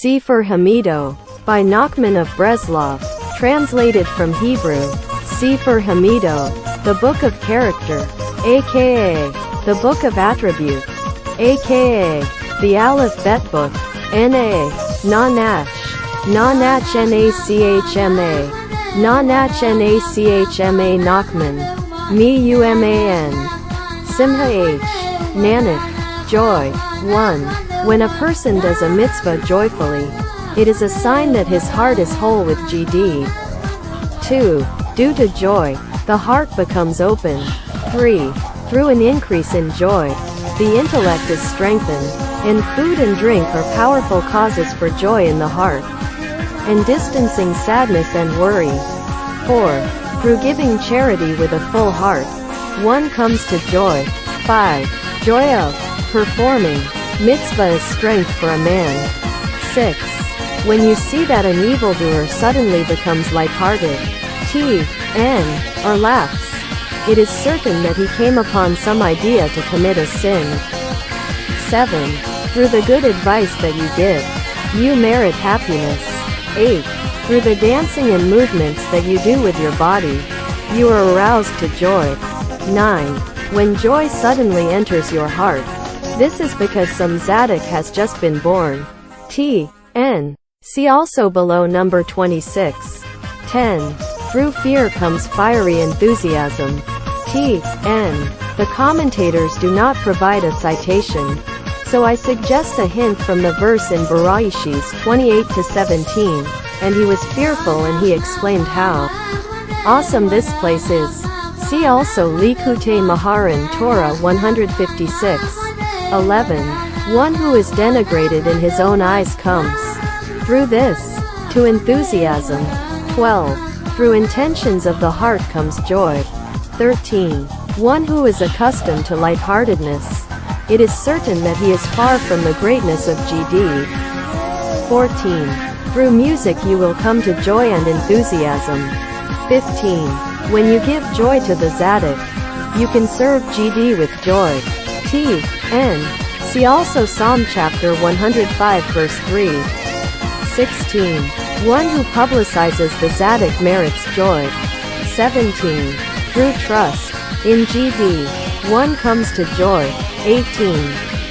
Sefer haMidot, by Nachman of Breslov, translated from Hebrew. Sefer haMidot, the Book of Character, aka the Book of Attributes, aka the Aleph Bet Book, N.A. Nanach, Nanach Nachma, Nanach Nachma Nachman, Mi-Uman, Simha H. Nanach, joy. 1. When a person does a mitzvah joyfully, it is a sign that his heart is whole with GD. 2. Due to joy, the heart becomes open. 3. Through an increase in joy, the intellect is strengthened, and food and drink are powerful causes for joy in the heart, and distancing sadness and worry. 4. Through giving charity with a full heart, one comes to joy. 5. Joy of performing mitzvah is strength for a man. 6. When you see that an evildoer suddenly becomes light-hearted, or laughs, it is certain that he came upon some idea to commit a sin. 7. Through the good advice that you give, you merit happiness. 8. Through the dancing and movements that you do with your body, you are aroused to joy. 9. When joy suddenly enters your heart, this is because some tzaddik has just been born. T.N. See also below number 26. 10. Through fear comes fiery enthusiasm. T.N. The commentators do not provide a citation, so I suggest a hint from the verse in Bereshit 28-17, and he was fearful and he explained how awesome this place is. See also Likutei Maharan Torah 156. 11. One who is denigrated in his own eyes comes, through this, to enthusiasm. 12. Through intentions of the heart comes joy. 13. One who is accustomed to lightheartedness, it is certain that he is far from the greatness of GD. 14. Through music you will come to joy and enthusiasm. 15. When you give joy to the tzaddik, you can serve GD with joy. T.N. See also Psalm chapter 105 verse 3. 16. One who publicizes the tzaddik merits joy. 17. Through trust in GD, one comes to joy. 18.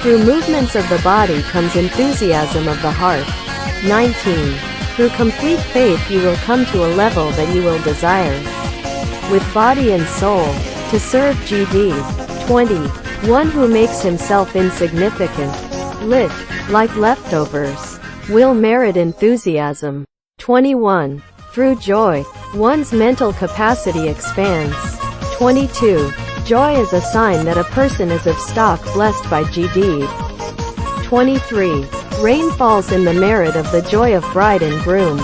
Through movements of the body comes enthusiasm of the heart. 19. Through complete faith you will come to a level that you will desire, with body and soul, to serve GD. 20. One who makes himself insignificant, lit, like leftovers, will merit enthusiasm. 21. Through joy, one's mental capacity expands. 22. Joy is a sign that a person is of stock blessed by GD. 23. Rain falls in the merit of the joy of bride and groom.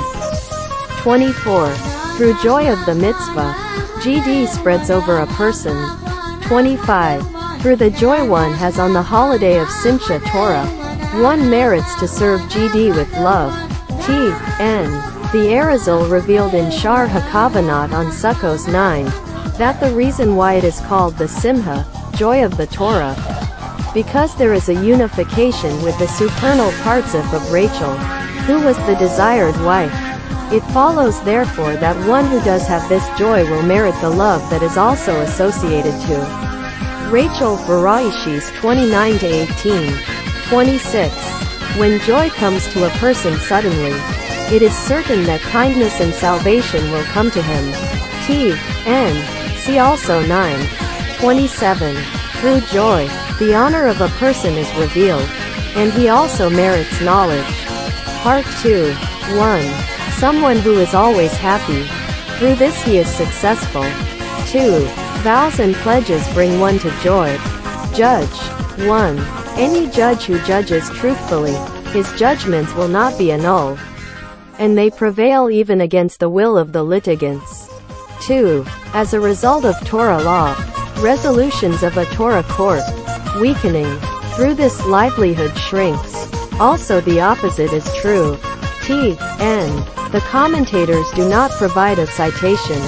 24. Through joy of the mitzvah, GD spreads over a person. 25. Through the joy one has on the holiday of Simchat Torah, one merits to serve GD with love. T.N. The Arizal revealed in Shar HaKavanot on Sukkos 9, that the reason why it is called the Simha, joy of the Torah, because there is a unification with the supernal parts of Rachel, who was the desired wife. It follows therefore that one who does have this joy will merit the love that is also associated to Rachel. Bereshit 29-18. 26. When joy comes to a person suddenly, it is certain that kindness and salvation will come to him. T.N. See also 9. 27. Through joy, the honor of a person is revealed, and he also merits knowledge. Part 2. 1. Someone who is always happy. Through this he is successful. 2. Vows and pledges bring one to joy. Judge. 1. Any judge who judges truthfully, his judgments will not be annulled, and they prevail even against the will of the litigants. 2. As a result of Torah law, resolutions of a Torah court, weakening. Through this livelihood shrinks. Also the opposite is true. T.N. The commentators do not provide a citation,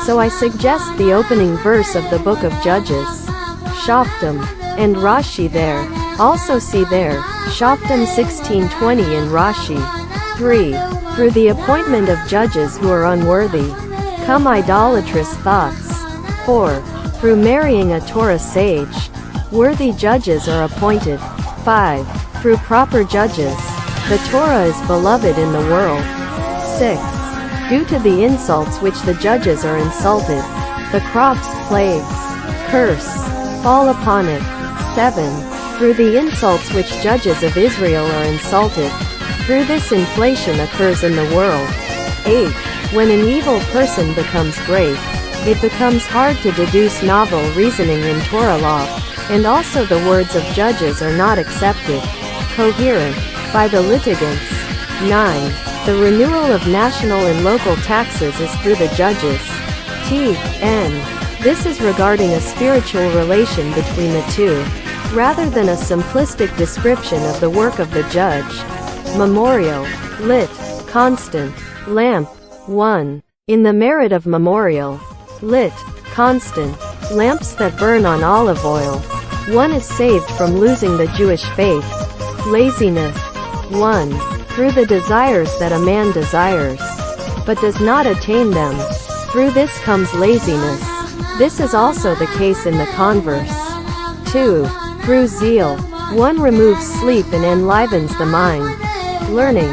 so I suggest the opening verse of the Book of Judges, Shoftim, and Rashi there. Also see there, Shoftim 16:20 in Rashi. 3. Through the appointment of judges who are unworthy, come idolatrous thoughts. 4. Through marrying a Torah sage, worthy judges are appointed. 5. Through proper judges, the Torah is beloved in the world. 6. Due to the insults which the judges are insulted, the crops, plagues, curse, fall upon it. 7. Through the insults which judges of Israel are insulted, through this inflation occurs in the world. 8. When an evil person becomes great, it becomes hard to deduce novel reasoning in Torah law, and also the words of judges are not accepted, coherent, by the litigants. 9. The renewal of national and local taxes is through the judges. T.N. This is regarding a spiritual relation between the two, rather than a simplistic description of the work of the judge. Memorial. Lit. Constant. Lamp. 1. In the merit of memorial. Lit. Constant. Lamps that burn on olive oil. One is saved from losing the Jewish faith. Laziness. 1. Through the desires that a man desires, but does not attain them, through this comes laziness. This is also the case in the converse. 2. Through zeal, one removes sleep and enlivens the mind. Learning.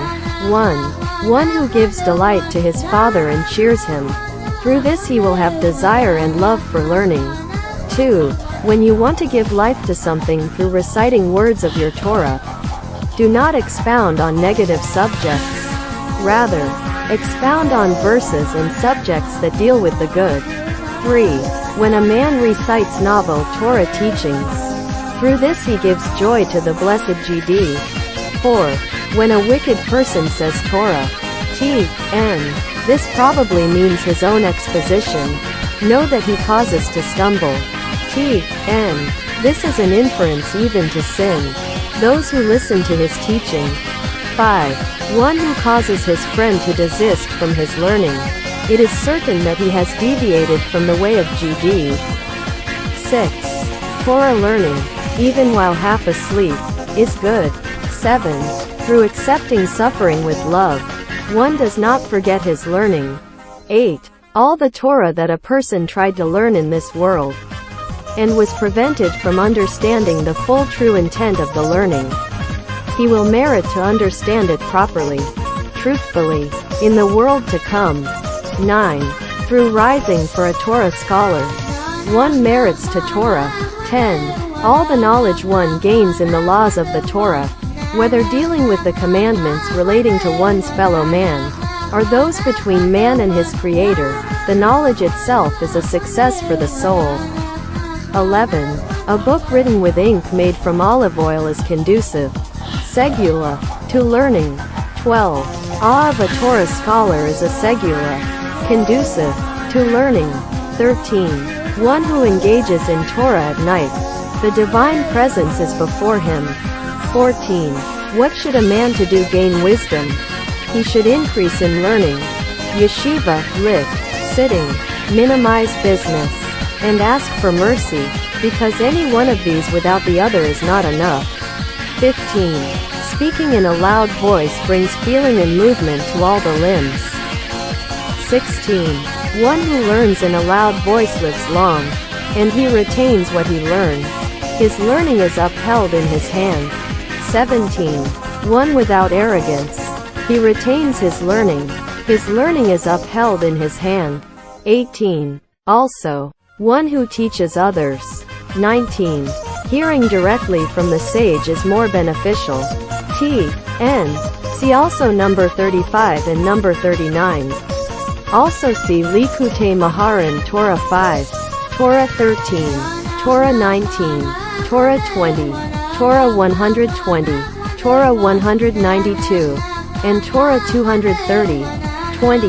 1. One who gives delight to his father and cheers him. Through this he will have desire and love for learning. 2. When you want to give life to something through reciting words of your Torah, do not expound on negative subjects. Rather, expound on verses and subjects that deal with the good. 3. When a man recites novel Torah teachings, through this he gives joy to the blessed GD. 4. When a wicked person says Torah, T.N. This probably means his own exposition. Know that he causes to stumble. T.N. This is an inference even to sin. Those who listen to his teaching. 5. One who causes his friend to desist from his learning. It is certain that he has deviated from the way of GD. 6. Torah learning, even while half asleep, is good. 7. Through accepting suffering with love, one does not forget his learning. 8. All the Torah that a person tried to learn in this world, and was prevented from understanding the full true intent of the learning, he will merit to understand it properly, truthfully, in the world to come. 9. Through rising for a Torah scholar, one merits to Torah. 10. All the knowledge one gains in the laws of the Torah, whether dealing with the commandments relating to one's fellow man, or those between man and his Creator, the knowledge itself is a success for the soul. 11. A book written with ink made from olive oil is conducive, segula, to learning. 12. Awe of a Torah scholar is a segula, conducive, to learning. 13. One who engages in Torah at night, the divine presence is before him. 14. What should a man to do gain wisdom? He should increase in learning. Yeshiva, lit, sitting, minimize business, and ask for mercy, because any one of these without the other is not enough. 15. Speaking in a loud voice brings feeling and movement to all the limbs. 16. One who learns in a loud voice lives long, and he retains what he learned. His learning is upheld in his hand. 17. One without arrogance, he retains his learning. His learning is upheld in his hand. 18. Also, one who teaches others. 19. Hearing directly from the sage is more beneficial. T.N. See also number 35 and number 39. Also see Likutei Maharan Torah 5, Torah 13, Torah 19, Torah 20, Torah 120, Torah 192, and Torah 230. 20.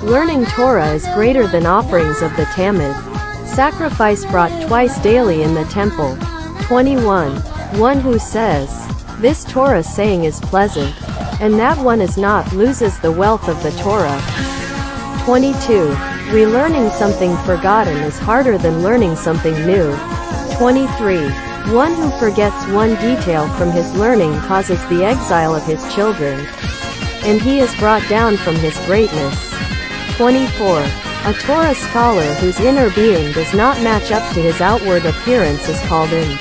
Learning Torah is greater than offerings of the Tamid, sacrifice brought twice daily in the temple. 21. One who says, this Torah saying is pleasant, and that one is not, loses the wealth of the Torah. 22. Relearning something forgotten is harder than learning something new. 23. One who forgets one detail from his learning causes the exile of his children, and he is brought down from his greatness. 24. A Torah scholar whose inner being does not match up to his outward appearance is called an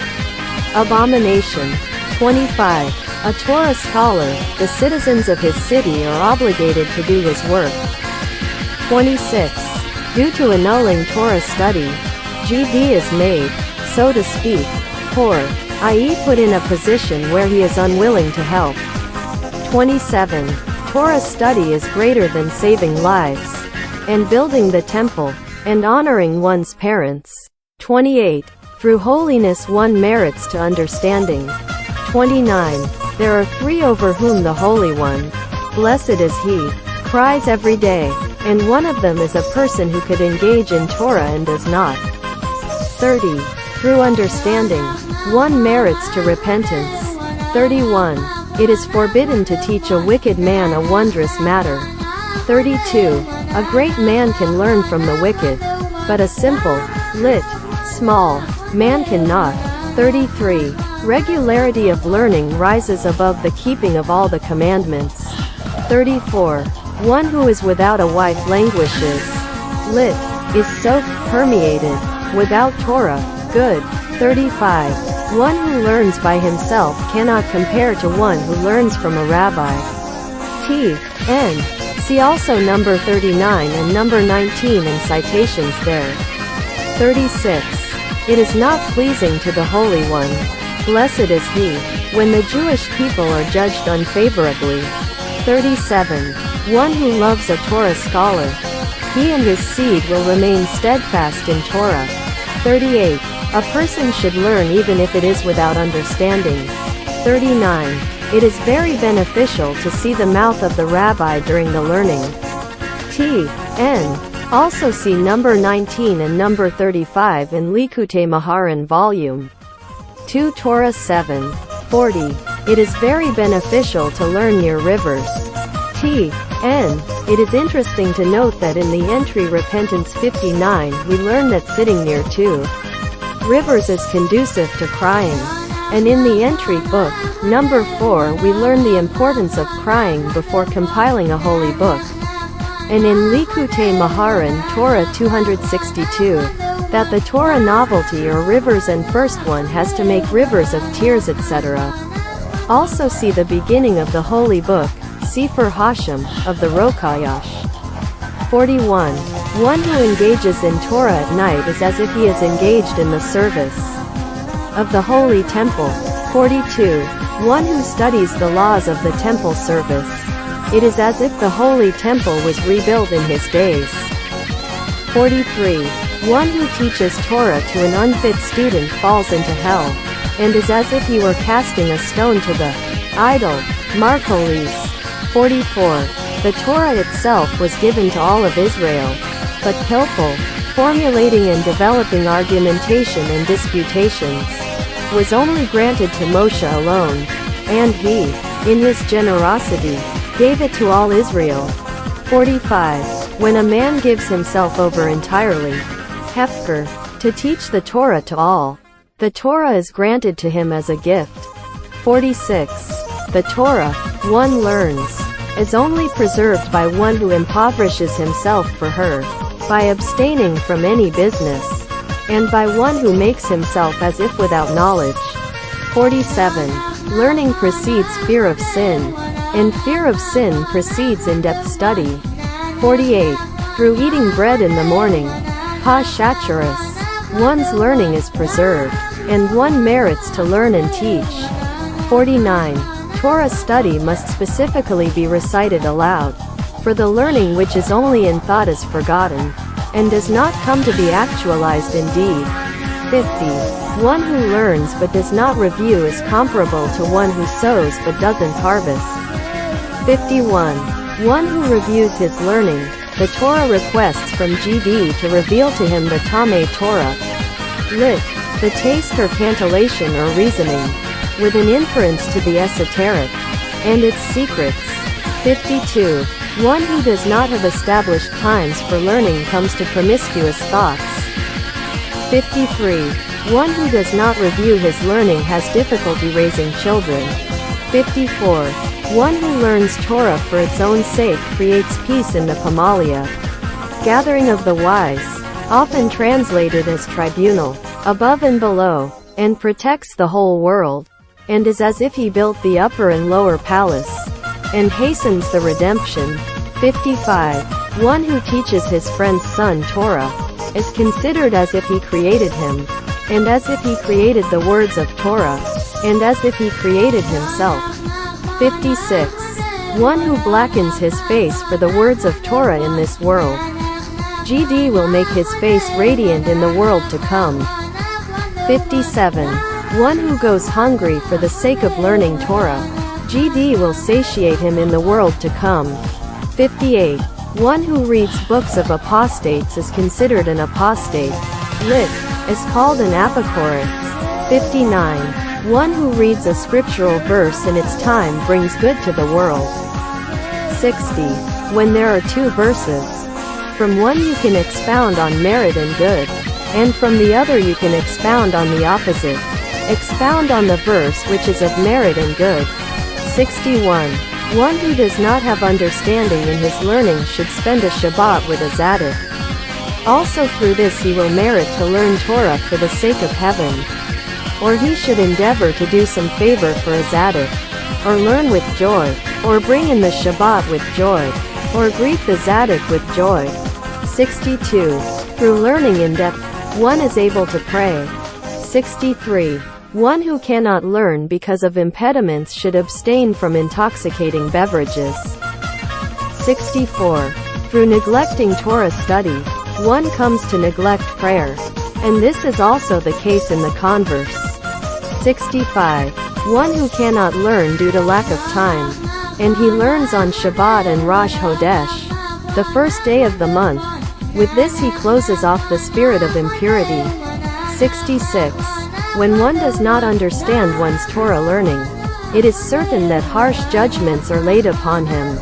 abomination. 25. A Torah scholar, the citizens of his city are obligated to do his work. 26. Due to annulling Torah study, GD is made, so to speak, poor, i.e. put in a position where he is unwilling to help. 27. Torah study is greater than saving lives, and building the temple, and honoring one's parents. 28. Through holiness one merits to understanding. 29. There are three over whom the Holy One, blessed is he, cries every day, and one of them is a person who could engage in Torah and does not. 30. Through understanding, one merits to repentance. 31. It is forbidden to teach a wicked man a wondrous matter. 32. A great man can learn from the wicked, but a simple, small, man cannot. 33. Regularity of learning rises above the keeping of all the commandments. 34. One who is without a wife languishes, is so permeated, without Torah, good. 35. One who learns by himself cannot compare to one who learns from a rabbi. T.N. See also number 39 and number 19 in citations there. 36. It is not pleasing to the Holy One, blessed is he, when the Jewish people are judged unfavorably. 37. One who loves a Torah scholar, he and his seed will remain steadfast in Torah. 38. A person should learn even if it is without understanding. 39. It is very beneficial to see the mouth of the rabbi during the learning. T.N. Also see number 19 and number 35 in Likutei Moharan Volume 2 Torah 7. 40. It is very beneficial to learn near rivers. T.N. It is interesting to note that in the entry Repentance 59 we learn that sitting near two rivers is conducive to crying. And in the entry book, number 4 we learn the importance of crying before compiling a holy book. And in Likutei Moharan Torah 262, that the Torah novelty or rivers and first one has to make rivers of tears etc. Also see the beginning of the holy book, Sefer Hashem, of the Rokayash. 41. One who engages in Torah at night is as if he is engaged in the service of the holy temple. 42. One who studies the laws of the temple service, it is as if the holy temple was rebuilt in his days. 43. One who teaches Torah to an unfit student falls into hell, and is as if he were casting a stone to the idol, Marcolis. 44. The Torah itself was given to all of Israel, but Pilpul, formulating and developing argumentation and disputations, was only granted to Moshe alone, and he, in his generosity, gave it to all Israel. 45. When a man gives himself over entirely, Hefker, to teach the Torah to all, the Torah is granted to him as a gift. 46. The Torah, one learns, is only preserved by one who impoverishes himself for her, by abstaining from any business, and by one who makes himself as if without knowledge. 47. Learning precedes fear of sin, and fear of sin precedes in-depth study. 48. Through eating bread in the morning, ha-shacharis, one's learning is preserved, and one merits to learn and teach. 49. Torah study must specifically be recited aloud, for the learning which is only in thought is forgotten, and does not come to be actualized in deed. 50. One who learns but does not review is comparable to one who sows but doesn't harvest. 51. One who reviews his learning, the Torah requests from GD to reveal to him the Tamei Torah, the taste or cantillation or reasoning, with an inference to the esoteric, and its secrets. 52. One who does not have established times for learning comes to promiscuous thoughts. 53. One who does not review his learning has difficulty raising children. 54. One who learns Torah for its own sake creates peace in the Pamalia. Gathering of the wise, often translated as tribunal, above and below, and protects the whole world, and is as if he built the upper and lower palace, and hastens the redemption. 55. One who teaches his friend's son Torah, is considered as if he created him, and as if he created the words of Torah, and as if he created himself. 56. One who blackens his face for the words of Torah in this world, GD will make his face radiant in the world to come. 57. One who goes hungry for the sake of learning Torah, GD will satiate him in the world to come. 58. One who reads books of apostates is considered an apostate. Lit. Is called an apocorus. 59. One who reads a scriptural verse in its time brings good to the world. 60. When there are two verses, from one you can expound on merit and good, and from the other you can expound on the opposite. Expound on the verse which is of merit and good. 61. One who does not have understanding in his learning should spend a Shabbat with a Zadok. Also through this he will merit to learn Torah for the sake of heaven. Or he should endeavor to do some favor for a Zadok, or learn with joy, or bring in the Shabbat with joy, or greet the Zadok with joy. 62. Through learning in depth, one is able to pray. 63. One who cannot learn because of impediments should abstain from intoxicating beverages. 64. Through neglecting Torah study, one comes to neglect prayer. And this is also the case in the converse. 65. One who cannot learn due to lack of time, and he learns on Shabbat and Rosh Hodesh, the first day of the month. With this he closes off the spirit of impurity. 66. When one does not understand one's Torah learning, it is certain that harsh judgments are laid upon him.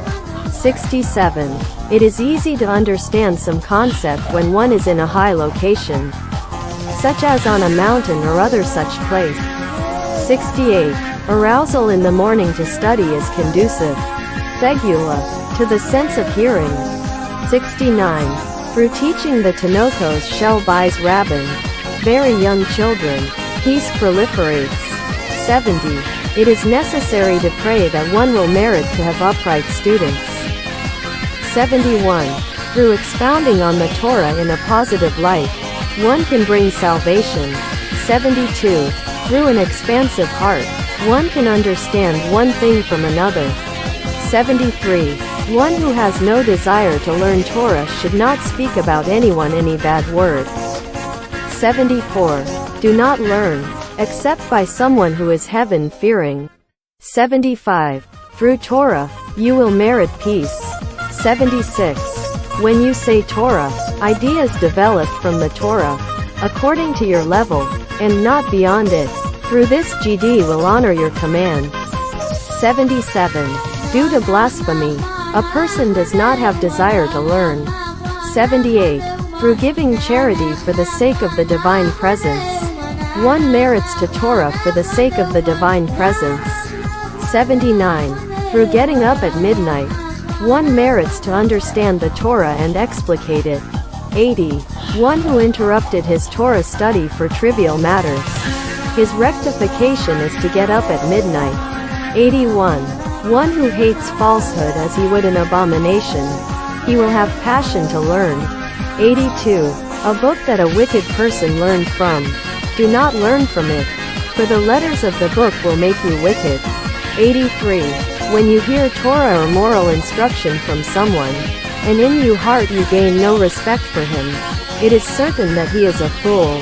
67. It is easy to understand some concept when one is in a high location, such as on a mountain or other such place. 68. Arousal in the morning to study is conducive, Thegula, to the sense of hearing. 69. Through teaching the Tanokos Shel Bais Rabbin, very young children, peace proliferates. 70. It is necessary to pray that one will merit to have upright students. 71. Through expounding on the Torah in a positive light, one can bring salvation. 72. Through an expansive heart, one can understand one thing from another. 73. One who has no desire to learn Torah should not speak about anyone any bad word. 74. Do not learn, except by someone who is heaven-fearing. 75. Through Torah, you will merit peace. 76. When you say Torah, ideas developed from the Torah, according to your level, and not beyond it. Through this GD will honor your command. 77. Due to blasphemy, a person does not have desire to learn. 78. Through giving charity for the sake of the divine presence, one merits to Torah for the sake of the divine presence. 79. Through getting up at midnight, one merits to understand the Torah and explicate it. 80. One who interrupted his Torah study for trivial matters, his rectification is to get up at midnight. 81. One who hates falsehood as he would an abomination, he will have passion to learn. 82. A book that a wicked person learned from, do not learn from it, for the letters of the book will make you wicked. 83. When you hear Torah or moral instruction from someone, and in your heart you gain no respect for him, it is certain that he is a fool.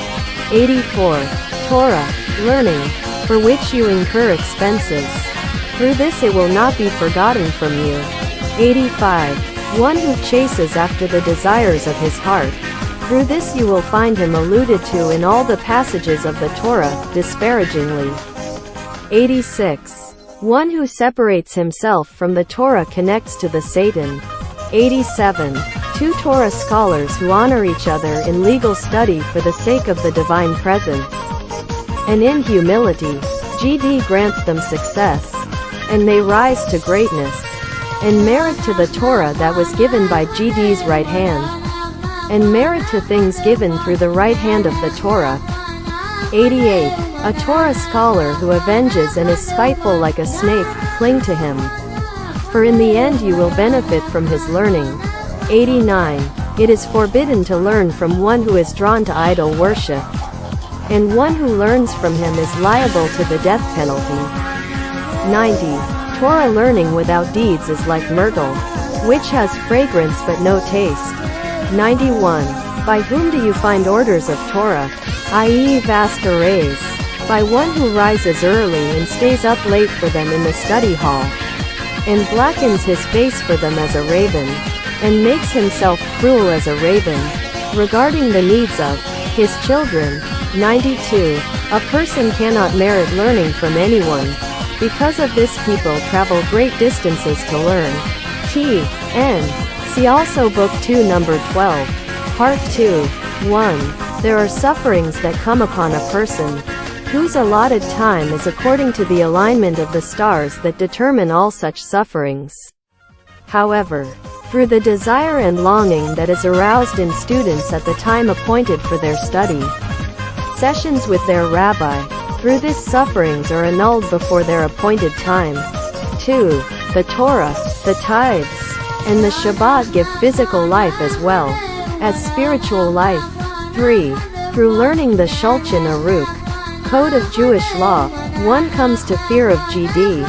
84. Torah, learning, for which you incur expenses. Through this it will not be forgotten from you. 85. One who chases after the desires of his heart. Through this you will find him alluded to in all the passages of the Torah, disparagingly. 86. One who separates himself from the Torah connects to the Satan. 87. Two Torah scholars who honor each other in legal study for the sake of the divine presence. and in humility, GD grants them success, and they rise to greatness and merit to the Torah that was given by GD's right hand, and merit to things given through the right hand of the Torah. 88. A Torah scholar who avenges and is spiteful like a snake, cling to him, for in the end you will benefit from his learning. 89. It is forbidden to learn from one who is drawn to idol worship, and one who learns from him is liable to the death penalty. 90. Torah learning without deeds is like myrtle, which has fragrance but no taste. 91. By whom do you find orders of Torah, i.e. vast arrays? By one who rises early and stays up late for them in the study hall, and blackens his face for them as a raven, and makes himself cruel as a raven, regarding the needs of his children. 92. A person cannot merit learning from anyone. Because of this people travel great distances to learn. T.N. See also Book 2 number 12. Part 2. 1. There are sufferings that come upon a person, whose allotted time is according to the alignment of the stars that determine all such sufferings. However, through the desire and longing that is aroused in students at the time appointed for their study sessions with their rabbi, through this sufferings are annulled before their appointed time. 2. The Torah, the tithes, and the Shabbat give physical life as well as spiritual life. 3. Through learning the Shulchan Aruch, code of Jewish law, one comes to fear of GD.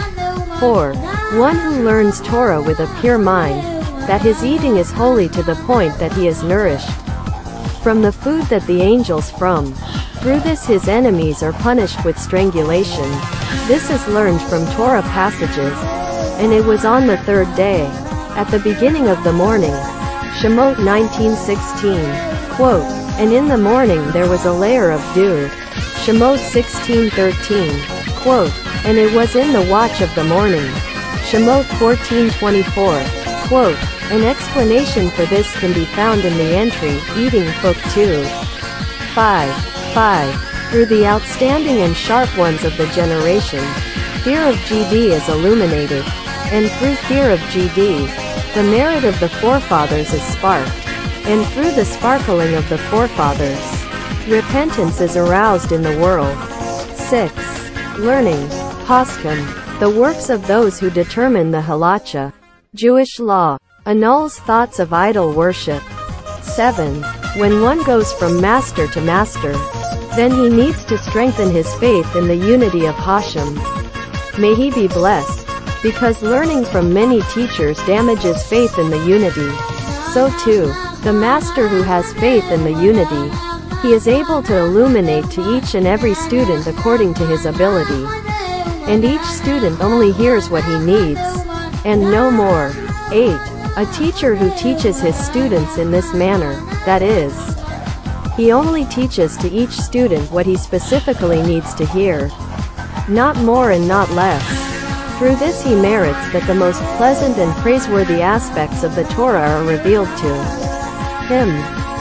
4. One who learns Torah with a pure mind, that his eating is holy to the point that he is nourished from the food that the angels from. Through this his enemies are punished with strangulation. This is learned from Torah passages. And it was on the third day, at the beginning of the morning. Shemot 19:16. Quote, and in the morning there was a layer of dew. Shemot 16:13. Quote, and it was in the watch of the morning. Shemot 14:24. Quote, an explanation for this can be found in the entry, Eating Book 2. 5. Through the outstanding and sharp ones of the generation, fear of GD is illuminated, and through fear of GD, the merit of the forefathers is sparked, and through the sparkling of the forefathers, repentance is aroused in the world. 6. Learning, Poskim, the works of those who determine the halacha, Jewish law, annuls thoughts of idol worship. 7. When one goes from master to master, then he needs to strengthen his faith in the unity of Hashem. May he be blessed, because learning from many teachers damages faith in the unity. So too, the master who has faith in the unity, he is able to illuminate to each and every student according to his ability. And each student only hears what he needs, and no more. 8. A teacher who teaches his students in this manner, that is, he only teaches to each student what he specifically needs to hear, not more and not less. Through this he merits that the most pleasant and praiseworthy aspects of the Torah are revealed to him.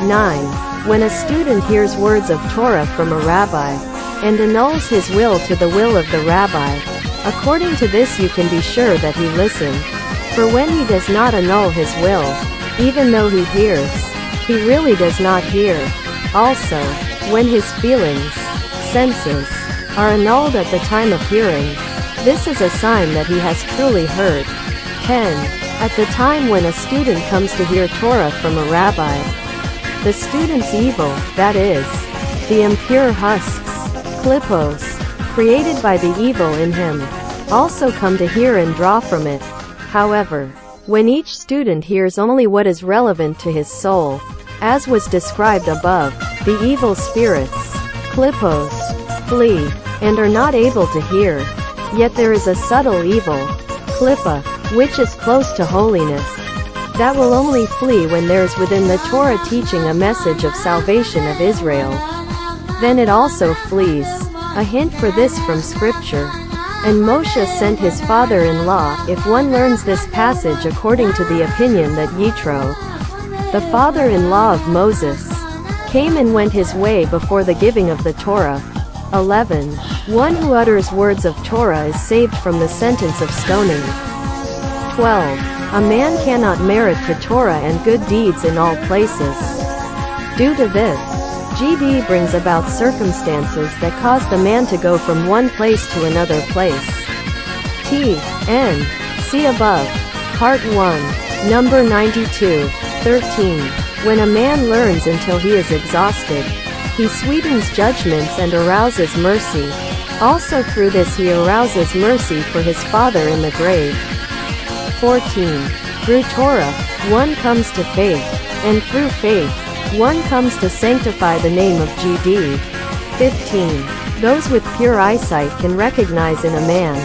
9. When a student hears words of Torah from a rabbi, and annuls his will to the will of the rabbi, according to this you can be sure that he listened. For when he does not annul his will, even though he hears, he really does not hear. Also, when his feelings, senses, are annulled at the time of hearing, this is a sign that he has truly heard. 10. At the time when a student comes to hear Torah from a rabbi, the student's evil, that is, the impure husks, klippos, created by the evil in him, also come to hear and draw from it. However, when each student hears only what is relevant to his soul, as was described above, the evil spirits, klippos, flee, and are not able to hear. Yet there is a subtle evil, klippa, which is close to holiness, that will only flee when there is within the Torah teaching a message of salvation of Israel. Then it also flees. A hint for this from Scripture. And Moshe sent his father-in-law, if one learns this passage according to the opinion that Yitro, the father-in-law of Moses, came and went his way before the giving of the Torah. 11. One who utters words of Torah is saved from the sentence of stoning. 12. A man cannot merit to Torah and good deeds in all places. Due to this, GD brings about circumstances that cause the man to go from one place to another place. T.N. See above. Part 1. Number 92. 13. When a man learns until he is exhausted, he sweetens judgments and arouses mercy. Also through this he arouses mercy for his father in the grave. 14. Through Torah, one comes to faith, and through faith, one comes to sanctify the name of GD. 15. Those with pure eyesight can recognize in a man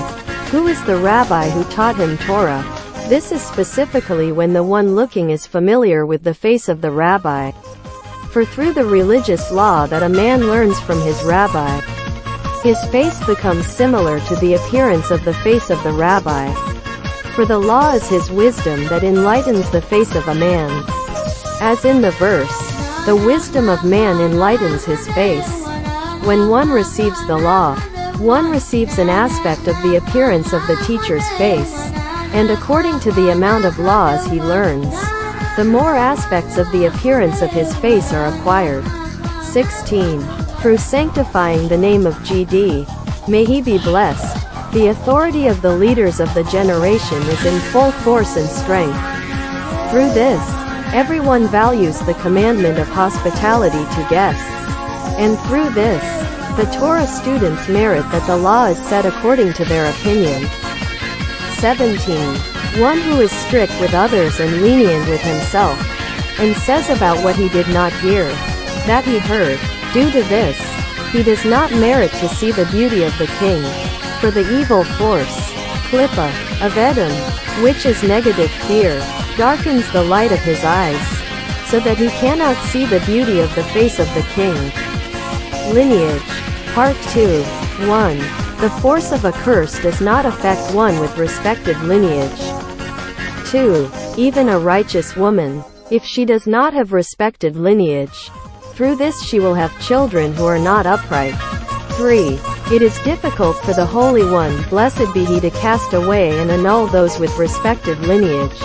who is the rabbi who taught him Torah. This is specifically when the one looking is familiar with the face of the rabbi. For through the religious law that a man learns from his rabbi, his face becomes similar to the appearance of the face of the rabbi. For the law is his wisdom that enlightens the face of a man. As in the verse, the wisdom of man enlightens his face. When one receives the law, one receives an aspect of the appearance of the teacher's face, and according to the amount of laws he learns, the more aspects of the appearance of his face are acquired. 16. Through sanctifying the name of GD, may he be blessed, the authority of the leaders of the generation is in full force and strength. Through this, everyone values the commandment of hospitality to guests. And through this, the Torah students merit that the law is set according to their opinion. 17. One who is strict with others and lenient with himself, and says about what he did not hear, that he heard. Due to this, he does not merit to see the beauty of the king. For the evil force, Klippa, of Edom, which is negative fear, darkens the light of his eyes, so that he cannot see the beauty of the face of the king. Lineage. Part 2. 1. The force of a curse does not affect one with respective lineage. 2. Even a righteous woman, if she does not have respected lineage, through this she will have children who are not upright. 3. It is difficult for the Holy One, blessed be he, to cast away and annul those with respective lineage.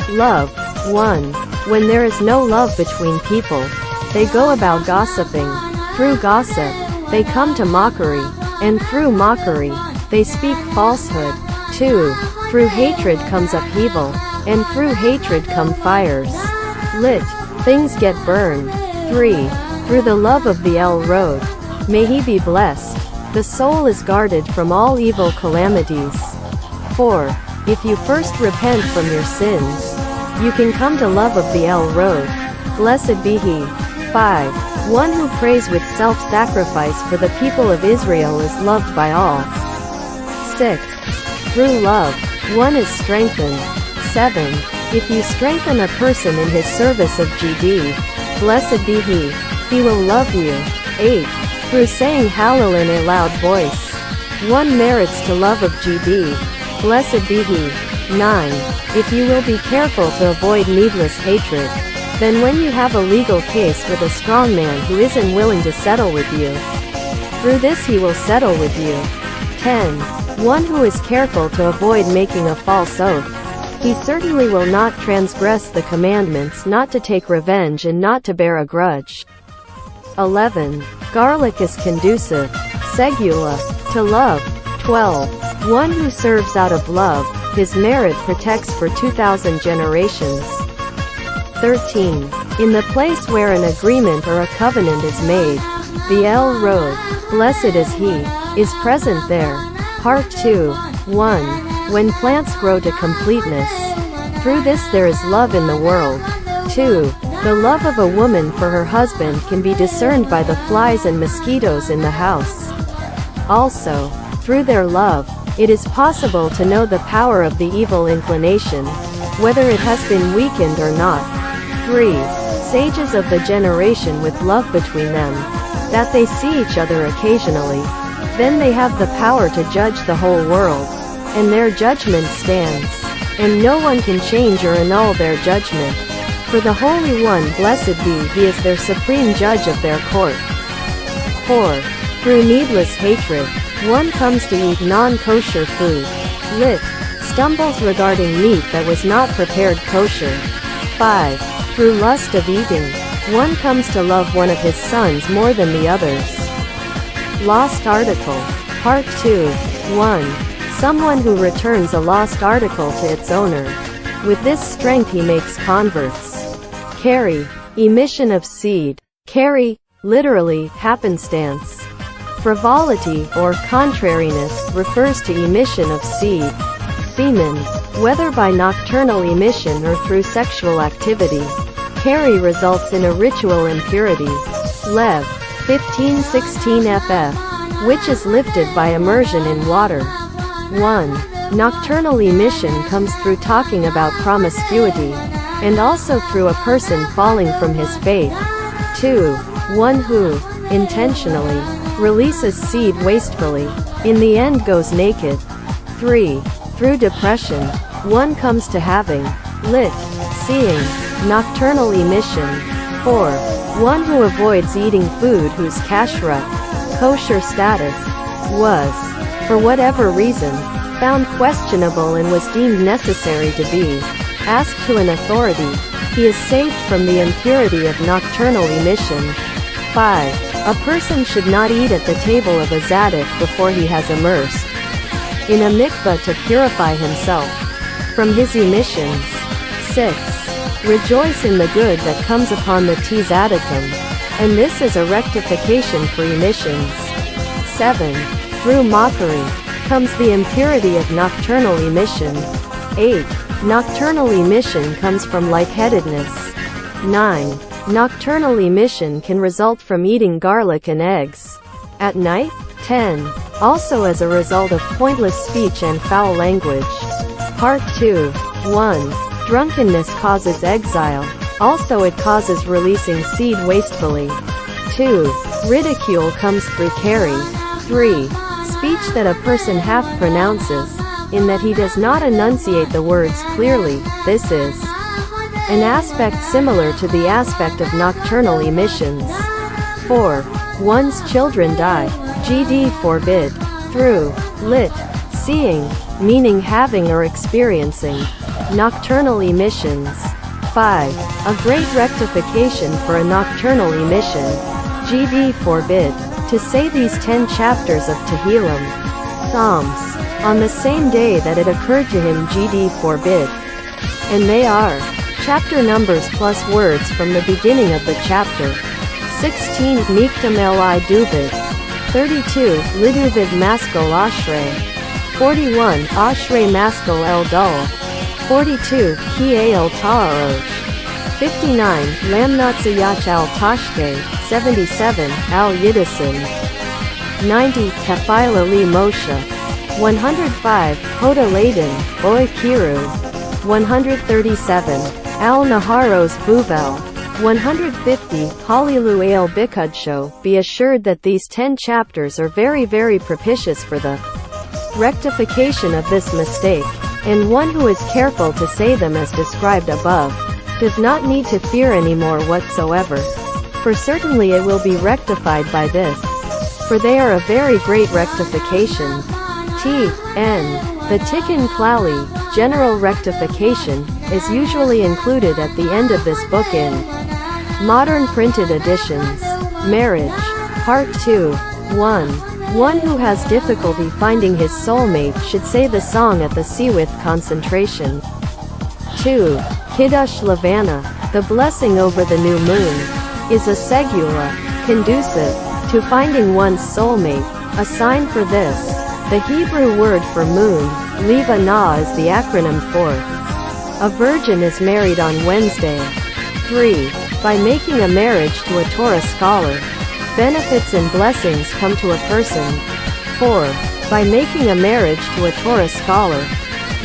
Love. 1. When there is no love between people, they go about gossiping. Through gossip, they come to mockery, and through mockery, they speak falsehood. 2. Through hatred comes upheaval, and through hatred come fires. Lit. Things get burned. 3. Through the love of the El Road, may he be blessed, the soul is guarded from all evil calamities. 4. If you first repent from your sins, you can come to love of the El Road. Blessed be he. 5. One who prays with self-sacrifice for the people of Israel is loved by all. 6. Through love, one is strengthened. 7. If you strengthen a person in his service of GD, blessed be he will love you. 8. Through saying Hallel in a loud voice, one merits to love of GD. Blessed be he. 9. If you will be careful to avoid needless hatred, then when you have a legal case with a strong man who isn't willing to settle with you, through this he will settle with you. 10. One who is careful to avoid making a false oath, he certainly will not transgress the commandments not to take revenge and not to bear a grudge. 11. Garlic is conducive, segula, to love. 12. One who serves out of love, his merit protects for 2,000 generations. 13. In the place where an agreement or a covenant is made, the El Road, blessed is he, is present there. Part 2. 1. When plants grow to completeness, through this there is love in the world. 2. The love of a woman for her husband can be discerned by the flies and mosquitoes in the house. Also, through their love, it is possible to know the power of the evil inclination, whether it has been weakened or not. 3. Sages of the generation with love between them, that they see each other occasionally, then they have the power to judge the whole world, and their judgment stands, and no one can change or annul their judgment. For the Holy One, blessed be he, is their supreme judge of their court. 4. Through needless hatred, one comes to eat non-kosher food. Lit. Stumbles regarding meat that was not prepared kosher. 5. Through lust of eating, one comes to love one of his sons more than the others. Lost article. Part 2. 1. Someone who returns a lost article to its owner. With this strength he makes converts. Carry. Emission of seed. Carry, literally, happenstance. Frivolity, or contrariness, refers to emission of seed. Femen. Whether by nocturnal emission or through sexual activity. Carry results in a ritual impurity. Lev. 1516 ff. Which is lifted by immersion in water. 1. Nocturnal emission comes through talking about promiscuity, and also through a person falling from his faith. 2. One who, intentionally, releases seed wastefully, in the end goes naked. 3. Through depression, one comes to having, lit, seeing, nocturnal emission. 4. One who avoids eating food whose kashrut, kosher status, was, for whatever reason, found questionable and was deemed necessary to be asked to an authority, he is saved from the impurity of nocturnal emission. 5. A person should not eat at the table of a tzaddik before he has immersed in a mikveh to purify himself from his emissions. 6. Rejoice in the good that comes upon the tzaddikim, and this is a rectification for emissions. 7. Through mockery comes the impurity of nocturnal emission. 8. Nocturnal emission comes from lightheadedness. 9. Nocturnal emission can result from eating garlic and eggs at night. 10. Also as a result of pointless speech and foul language. Part 2. 1. Drunkenness causes exile. Also it causes releasing seed wastefully. 2. Ridicule comes through carry. 3. Speech that a person half pronounces, in that he does not enunciate the words clearly. This is an aspect similar to the aspect of nocturnal emissions. 4. One's children die. GD forbid. Through, lit, seeing, meaning having or experiencing, nocturnal emissions. 5. A great rectification for a nocturnal emission. GD forbid. To say these 10 chapters of Tehillim, Psalms, on the same day that it occurred to him. GD forbid. And they are chapter numbers plus words from the beginning of the chapter. 16. Mikdam Eli Duvid. 32. Liduvid Maskal Ashrei. 41. Ashrei Maskal El Dul. 42. Ki El Ta'arosh. 59. Lamnatzayach Al Tashke. 77. Al Yidisin. 90. Kafila Li Moshe. 105. Hoda Laden, Oy Kiru. 137. Al Naharos Buvel. 150. Halilu El Bikudsho. Be assured that these 10 chapters are very very propitious for the rectification of this mistake, and one who is careful to say them as described above does not need to fear any more whatsoever, for certainly it will be rectified by this, for they are a very great rectification. T.N. The Tikkun Klali, general rectification, is usually included at the end of this book in modern printed editions. Marriage. Part 2. 1. One who has difficulty finding his soulmate should say the song at the Siwith concentration. 2. Kiddush Levana, the blessing over the new moon, is a segula, conducive to finding one's soulmate. A sign for this, the Hebrew word for moon, Leva Na, is the acronym for a virgin is married on Wednesday. 3. By making a marriage to a Torah scholar, benefits and blessings come to a person. 4. By making a marriage to a Torah scholar,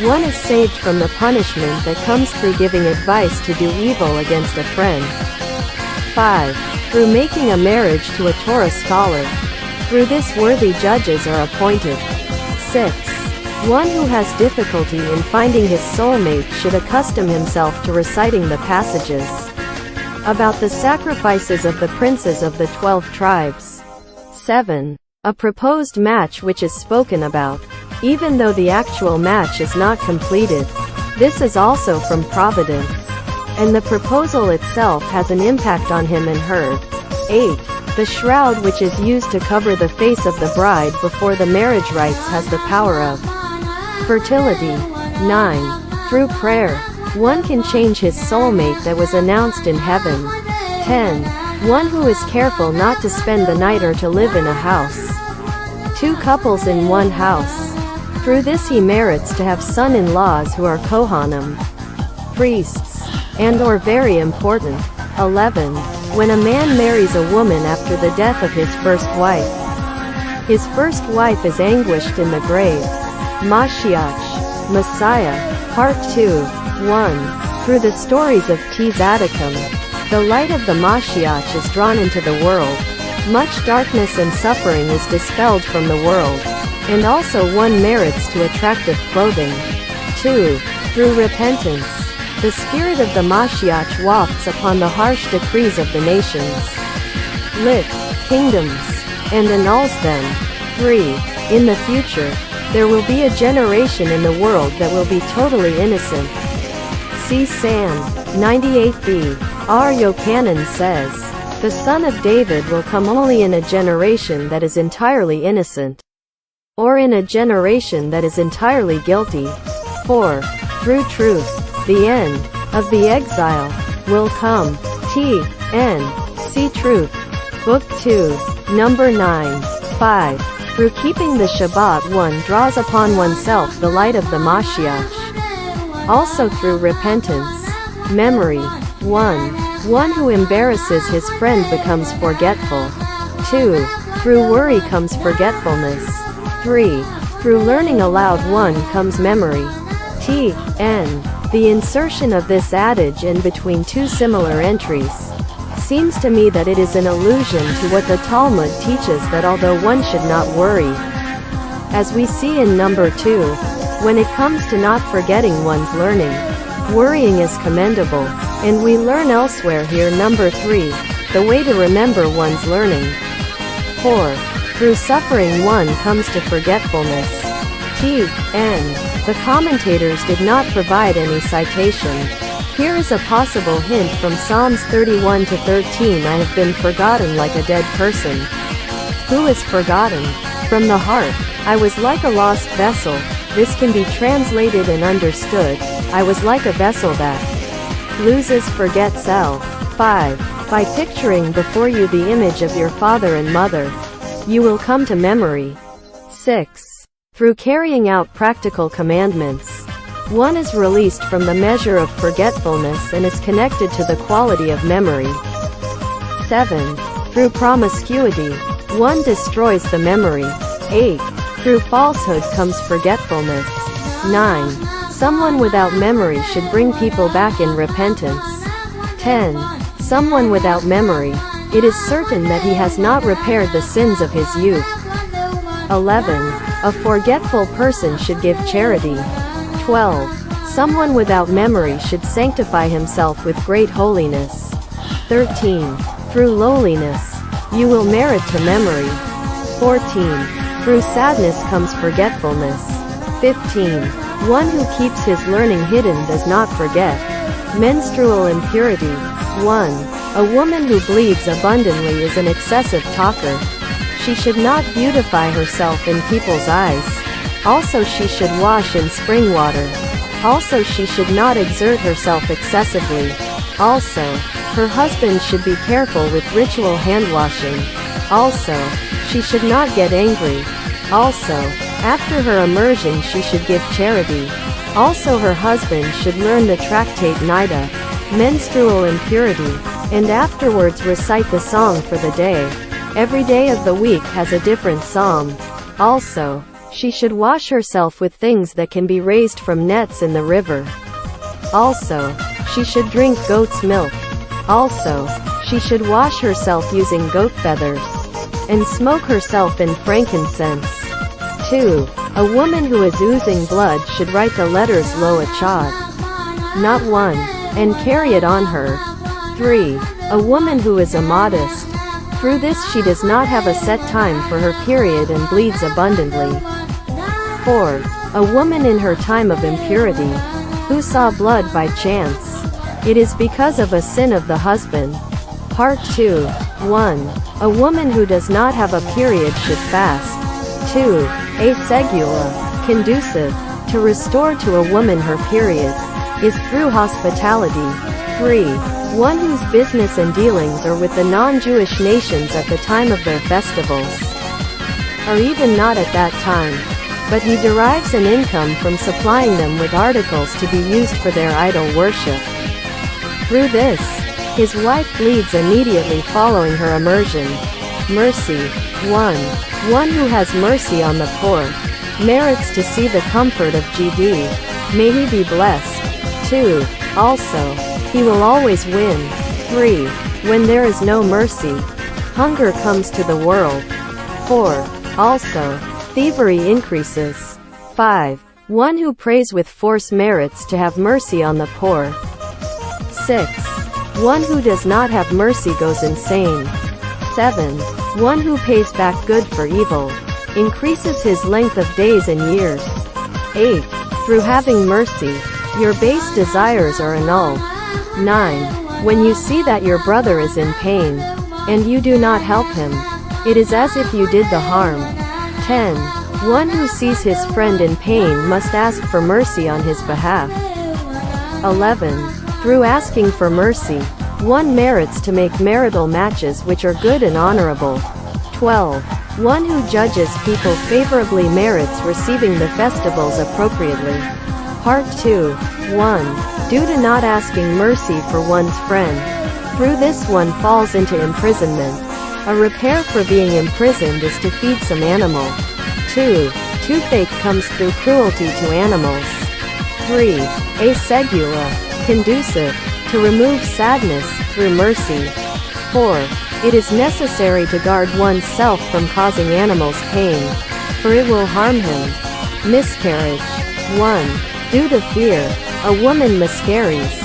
one is saved from the punishment that comes through giving advice to do evil against a friend. 5. Through making a marriage to a Torah scholar, through this worthy judges are appointed. 6. One who has difficulty in finding his soulmate should accustom himself to reciting the passages about the sacrifices of the princes of the 12 tribes. 7. A proposed match which is spoken about, even though the actual match is not completed. This is also from Providence. And the proposal itself has an impact on him and her. 8. The shroud which is used to cover the face of the bride before the marriage rites has the power of fertility. 9. Through prayer, one can change his soulmate that was announced in heaven. 10. One who is careful not to spend the night or to live in a house. 2 couples in one house. Through this he merits to have son-in-laws who are Kohanim, priests, and or very important. 11. When a man marries a woman after the death of his first wife, his first wife is anguished in the grave. Mashiach, Messiah, Part 2, 1. Through the stories of Tzaddikim, the light of the Mashiach is drawn into the world. Much darkness and suffering is dispelled from the world. And also one merits to attractive clothing. 2. Through repentance, the spirit of the Mashiach wafts upon the harsh decrees of the nations, lifts kingdoms, and annuls them. 3. In the future, there will be a generation in the world that will be totally innocent. See Psalm 98b. R. Yochanan says, the son of David will come only in a generation that is entirely innocent, or in a generation that is entirely guilty. 4. Through truth, the end of the exile will come. See Truth, Book 2, Number 9. 5. Through keeping the Shabbat one draws upon oneself the light of the Mashiach. Also through repentance, memory. 1. One who embarrasses his friend becomes forgetful. 2. Through worry comes forgetfulness. 3. Through learning aloud one comes memory. The insertion of this adage in between 2 similar entries seems to me that it is an allusion to what the Talmud teaches, that although one should not worry, as we see in number 2, when it comes to not forgetting one's learning, worrying is commendable, and we learn elsewhere here number 3, the way to remember one's learning. 4. Through suffering one comes to forgetfulness. The commentators did not provide any citation. Here is a possible hint from Psalms 31-13. I have been forgotten like a dead person. Who is forgotten? From the heart. I was like a lost vessel. This can be translated and understood. I was like a vessel that loses, forgets. 5. By picturing before you the image of your father and mother, you will come to memory. 6. Through carrying out practical commandments, one is released from the measure of forgetfulness and is connected to the quality of memory. 7. Through promiscuity, one destroys the memory. 8. Through falsehood comes forgetfulness. 9. Someone without memory should bring people back in repentance. 10. Someone without memory, it is certain that he has not repaired the sins of his youth. 11. A forgetful person should give charity. 12. Someone without memory should sanctify himself with great holiness. 13. Through lowliness, you will merit to memory. 14. Through sadness comes forgetfulness. 15. One who keeps his learning hidden does not forget. Menstrual impurity. 1. A woman who bleeds abundantly is an excessive talker. She should not beautify herself in people's eyes. Also she should wash in spring water. Also she should not exert herself excessively. Also, her husband should be careful with ritual hand washing. Also, she should not get angry. Also, after her immersion she should give charity. Also her husband should learn the tractate Nida, menstrual impurity, and afterwards recite the song for the day. Every day of the week has a different psalm. Also, she should wash herself with things that can be raised from nets in the river. Also, she should drink goat's milk. Also, she should wash herself using goat feathers, and smoke herself in frankincense. 2. A woman who is oozing blood should write the letters Lo Achad, not 1, and carry it on her. 3. A woman who is immodest Through this she does not have a set time for her period and bleeds abundantly. 4. A woman in her time of impurity, who saw blood by chance. It is because of a sin of the husband. Part 2. 1. A woman who does not have a period should fast. 2. A segula, conducive to restore to a woman her period, is through hospitality. 3. One whose business and dealings are with the non-Jewish nations at the time of their festivals, or even not at that time, but he derives an income from supplying them with articles to be used for their idol worship. Through this, his wife bleeds immediately following her immersion. Mercy. 1. One who has mercy on the poor merits to see the comfort of GD. May he be blessed. 2. Also, he will always win. 3. When there is no mercy, hunger comes to the world. 4. Also, thievery increases. 5. One who prays with force merits to have mercy on the poor. 6. One who does not have mercy goes insane. 7. One who pays back good for evil increases his length of days and years. 8. Through having mercy, your base desires are annulled. 9. When you see that your brother is in pain, and you do not help him, it is as if you did the harm. 10. One who sees his friend in pain must ask for mercy on his behalf. 11. Through asking for mercy, one merits to make marital matches which are good and honorable. 12. One who judges people favorably merits receiving the festivals appropriately. Part 2. 1. Due to not asking mercy for one's friend, through this one falls into imprisonment. A repair for being imprisoned is to feed some animal. 2. Toothache comes through cruelty to animals. 3. A segula, conducive to remove sadness through mercy. 4. It is necessary to guard oneself from causing animals pain, for it will harm him. Miscarriage. 1. Due to fear, a woman miscarries.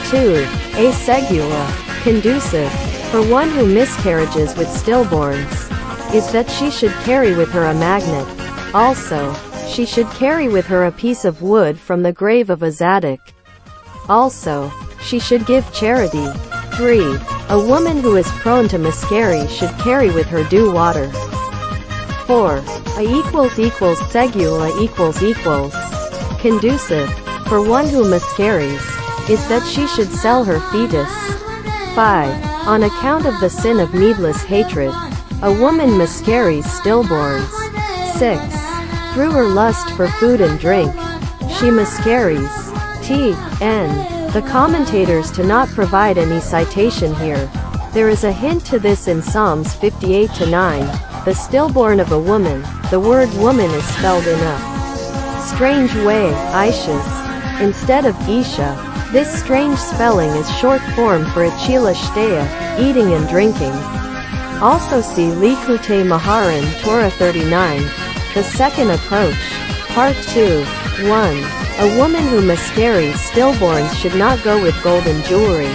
2. A segula, conducive for one who miscarriages with stillborns, is that she should carry with her a magnet. Also, she should carry with her a piece of wood from the grave of a tzaddik. Also, she should give charity. 3. A woman who is prone to miscarry should carry with her dew water. 4. A segula conducive for one who miscarries, is that she should sell her fetus. 5. On account of the sin of needless hatred, a woman miscarries stillborns. 6. Through her lust for food and drink, she miscarries. T.N. The commentators do not provide any citation here. There is a hint to this in Psalms 58-9. The stillborn of a woman, the word woman is spelled in a strange way, Ishas, instead of Isha. This strange spelling is short form for Achila Shtea, eating and drinking. Also see Likutei Maharan, Torah 39. The second approach. Part 2. 1. A woman who miscarries stillborns should not go with golden jewelry.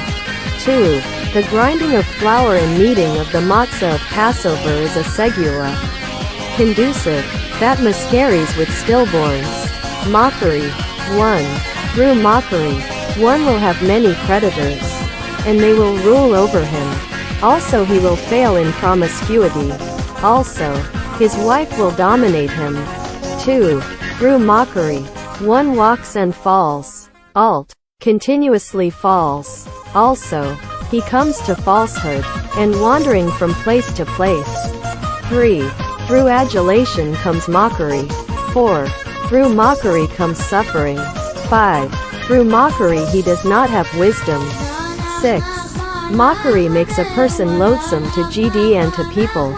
2. The grinding of flour and kneading of the matzah of Passover is a segula, conducive, that miscarries with stillborns. Mockery. 1. Through mockery, one will have many creditors, and they will rule over him. Also he will fail in promiscuity. Also, his wife will dominate him. 2. Through mockery, one walks and falls. Alt. Continuously falls. Also, he comes to falsehood, and wandering from place to place. 3. Through adulation comes mockery. 4. Through mockery comes suffering. 5. Through mockery he does not have wisdom. 6. Mockery makes a person loathsome to GD and to people.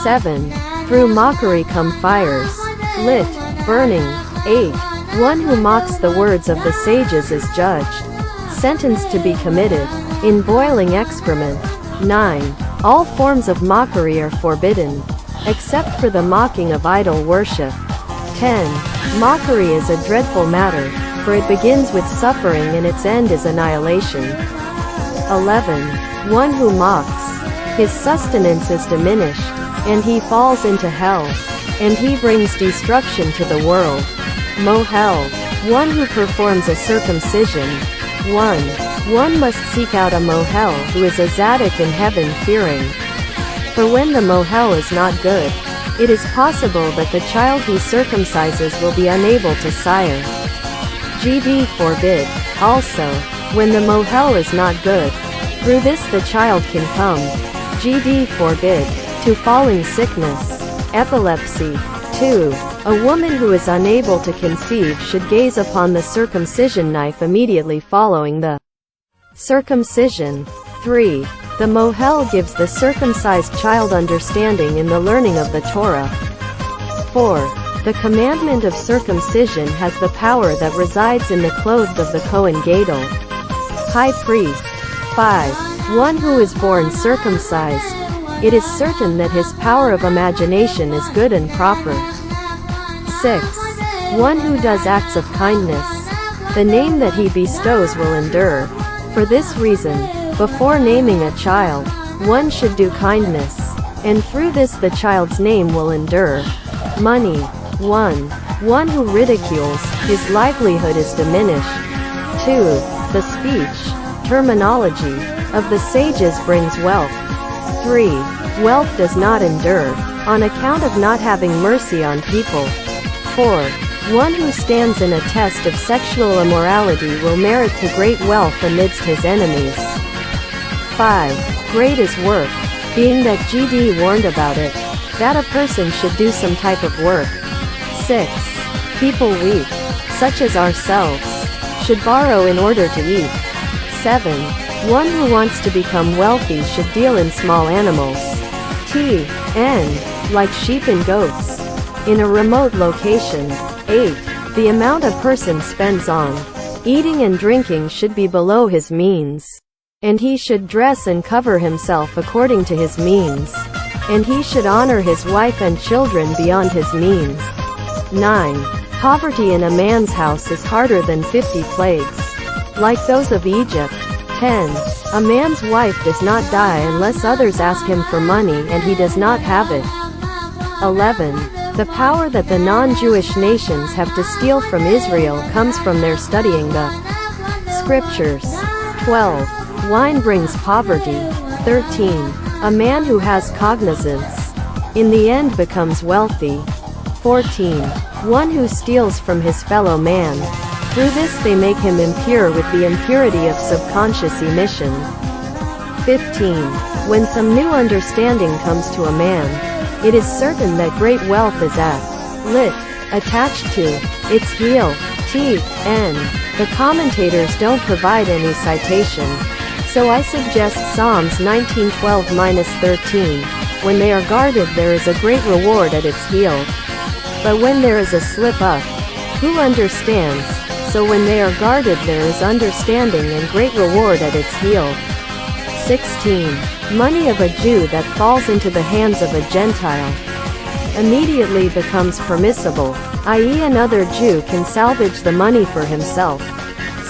7. Through mockery come fires. Lit. Burning. 8. One who mocks the words of the sages is judged, sentenced to be committed in boiling excrement. 9. All forms of mockery are forbidden, except for the mocking of idol worship. 10. Mockery is a dreadful matter, for it begins with suffering and its end is annihilation. 11. One who mocks his sustenance is diminished, and he falls into hell, and he brings destruction to the world. Mohel, one who performs a circumcision. 1. One must seek out a mohel who is a tzaddik in heaven-fearing. For when the mohel is not good, it is possible that the child he circumcises will be unable to sire. GD forbid. Also, when the mohel is not good, through this the child can come, GD forbid, to falling sickness, epilepsy. 2. A woman who is unable to conceive should gaze upon the circumcision knife immediately following the circumcision. 3. The mohel gives the circumcised child understanding in the learning of the Torah. 4. The commandment of circumcision has the power that resides in the clothes of the Kohen Gadol, high priest. 5. One who is born circumcised, it is certain that his power of imagination is good and proper. 6. One who does acts of kindness, the name that he bestows will endure. For this reason, before naming a child, one should do kindness, and through this the child's name will endure. Money. 1. One who ridicules, his livelihood is diminished. 2. The speech, terminology, of the sages brings wealth. 3. Wealth does not endure, on account of not having mercy on people. 4. One who stands in a test of sexual immorality will merit to great wealth amidst his enemies. 5. Great is work, being that GD warned about it, that a person should do some type of work. 6. People weak, such as ourselves, should borrow in order to eat. 7. One who wants to become wealthy should deal in small animals, like sheep and goats, in a remote location. 8. The amount a person spends on eating and drinking should be below his means, and he should dress and cover himself according to his means, and he should honor his wife and children beyond his means. 9. Poverty in a man's house is harder than 50 plagues, like those of Egypt. 10. A man's wife does not die unless others ask him for money and he does not have it. 11. The power that the non-Jewish nations have to steal from Israel comes from their studying the scriptures. 12. Wine brings poverty. 13. A man who has cognizance, in the end becomes wealthy. 14. One who steals from his fellow man, through this they make him impure with the impurity of subconscious emission. 15. When some new understanding comes to a man, it is certain that great wealth is attached to its heel. The commentators don't provide any citation, so I suggest Psalms 19:12-13. When they are guarded there is a great reward at its heel. But when there is a slip-up, who understands? So when they are guarded there is understanding and great reward at its heel. 16. Money of a Jew that falls into the hands of a Gentile immediately becomes permissible, i.e. another Jew can salvage the money for himself.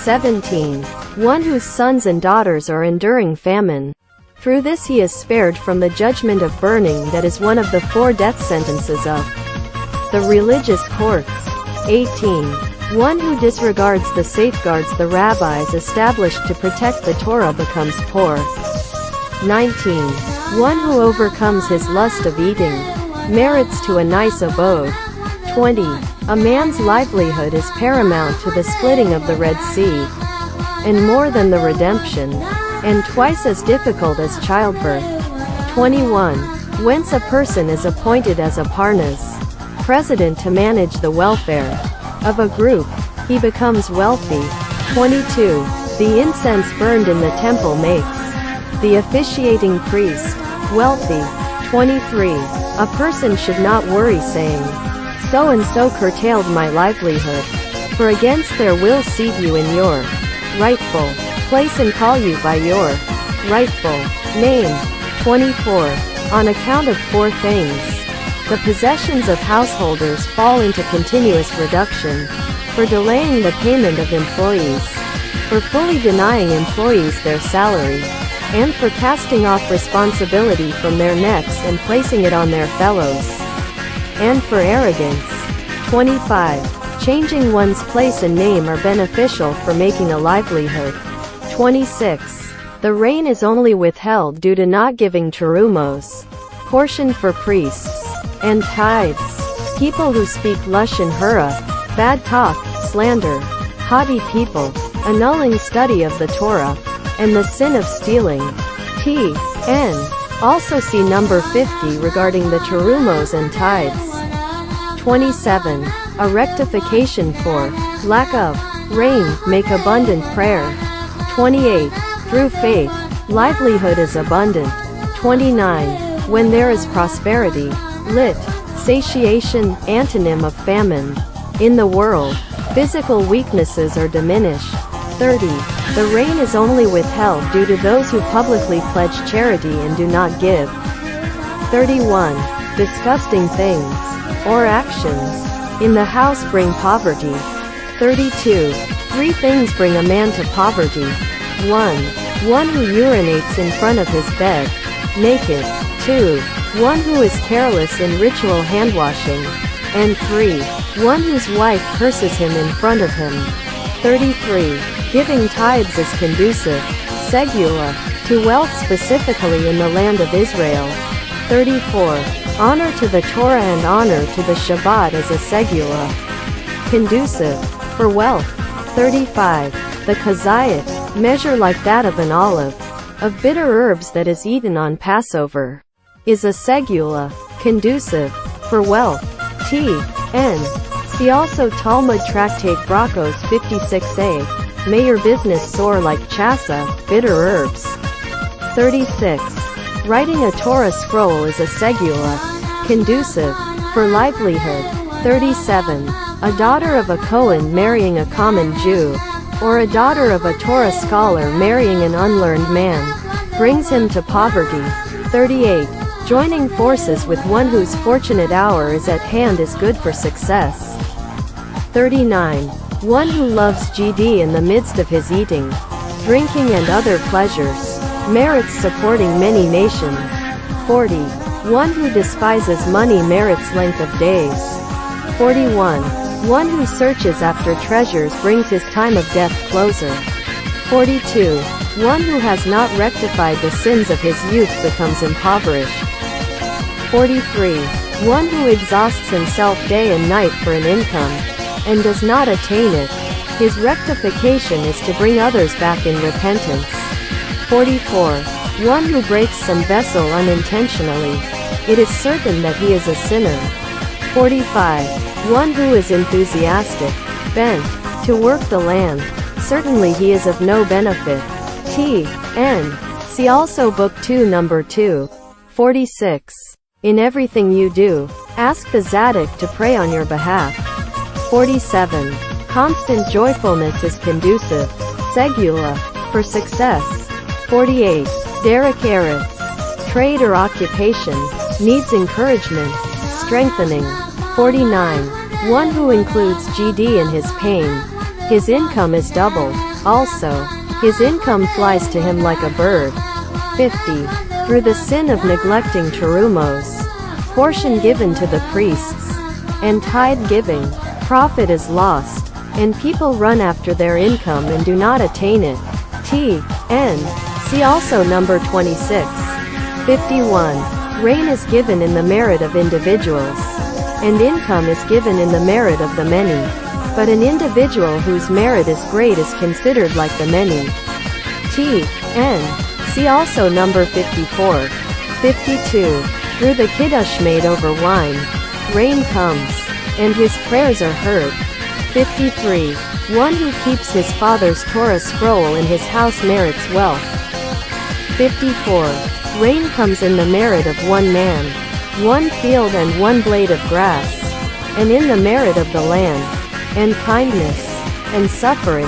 17. One whose sons and daughters are enduring famine, through this he is spared from the judgment of burning that is one of the 4 death sentences of the religious courts. 18. One who disregards the safeguards the rabbis established to protect the Torah becomes poor. 19. One who overcomes his lust of eating merits to a nice abode. 20. A man's livelihood is paramount to the splitting of the Red Sea, and more than the redemption, and twice as difficult as childbirth. 21. Whence a person is appointed as a parnas, president to manage the welfare of a group, he becomes wealthy. 22. The incense burned in the temple makes the officiating priest wealthy. 23. A person should not worry saying, so and so curtailed my livelihood, for against their will seat you in your rightful place and call you by your rightful name. 24. On account of 4 things, the possessions of householders fall into continuous reduction: for delaying the payment of employees, for fully denying employees their salary, and for casting off responsibility from their necks and placing it on their fellows, and for arrogance. 25. Changing one's place and name are beneficial for making a livelihood. 26. The rain is only withheld due to not giving terumos, portion for priests, and tithes. People who speak lashon hara, bad talk, slander, haughty people, annulling study of the Torah, and the sin of stealing. T.N. Also see number 50 regarding the terumos and tithes. 27. A rectification for lack of rain, make abundant prayer. 28. Through faith, livelihood is abundant. 29. When there is prosperity, lit. Satiation, antonym of famine. In the world, physical weaknesses are diminished. 30. The rain is only withheld due to those who publicly pledge charity and do not give. 31. Disgusting things, or actions, in the house bring poverty. 32. 3 things bring a man to poverty. 1. One who urinates in front of his bed, naked. 2. One who is careless in ritual handwashing. And 3. One whose wife curses him in front of him. 33. Giving tithes is conducive, segula, to wealth specifically in the land of Israel. 34. Honor to the Torah and honor to the Shabbat is a segula, conducive, for wealth. 35. The kazayit, measure like that of an olive, of bitter herbs that is eaten on Passover, is a segula, conducive, for wealth. T.N. See also Talmud Tractate Brachos 56a, may your business soar like chasa, bitter herbs. 36. Writing a Torah scroll is a segula, conducive, for livelihood. 37. A daughter of a Kohen marrying a common Jew, or a daughter of a Torah scholar marrying an unlearned man, brings him to poverty. 38. Joining forces with one whose fortunate hour is at hand is good for success. 39. One who loves GD in the midst of his eating, drinking and other pleasures, merits supporting many nations. 40. One who despises money merits length of days. 41. One who searches after treasures brings his time of death closer. 42. One who has not rectified the sins of his youth becomes impoverished. 43. One who exhausts himself day and night for an income, and does not attain it, his rectification is to bring others back in repentance. 44. One who breaks some vessel unintentionally, it is certain that he is a sinner. 45. One who is enthusiastic, bent, to work the land, certainly he is of no benefit. T.N. See also Book 2 Number 2. 46. In everything you do, ask the Zaddik to pray on your behalf. 47. Constant joyfulness is conducive, segula, for success. 48. Derek Eretz, trade or occupation, needs encouragement, strengthening. 49. One who includes GD in his pain, his income is double, also, his income flies to him like a bird. 50. Through the sin of neglecting terumos, portion given to the priests, and tithe giving, profit is lost, and people run after their income and do not attain it. T.N. See also number 26. 51. Rain is given in the merit of individuals, and income is given in the merit of the many, but an individual whose merit is great is considered like the many. T.N. See also number 54. 52. Through the kiddush made over wine, rain comes, and his prayers are heard. 53. One who keeps his father's Torah scroll in his house merits wealth. 54. Rain comes in the merit of one man, one field and one blade of grass, and in the merit of the land, and kindness, and suffering.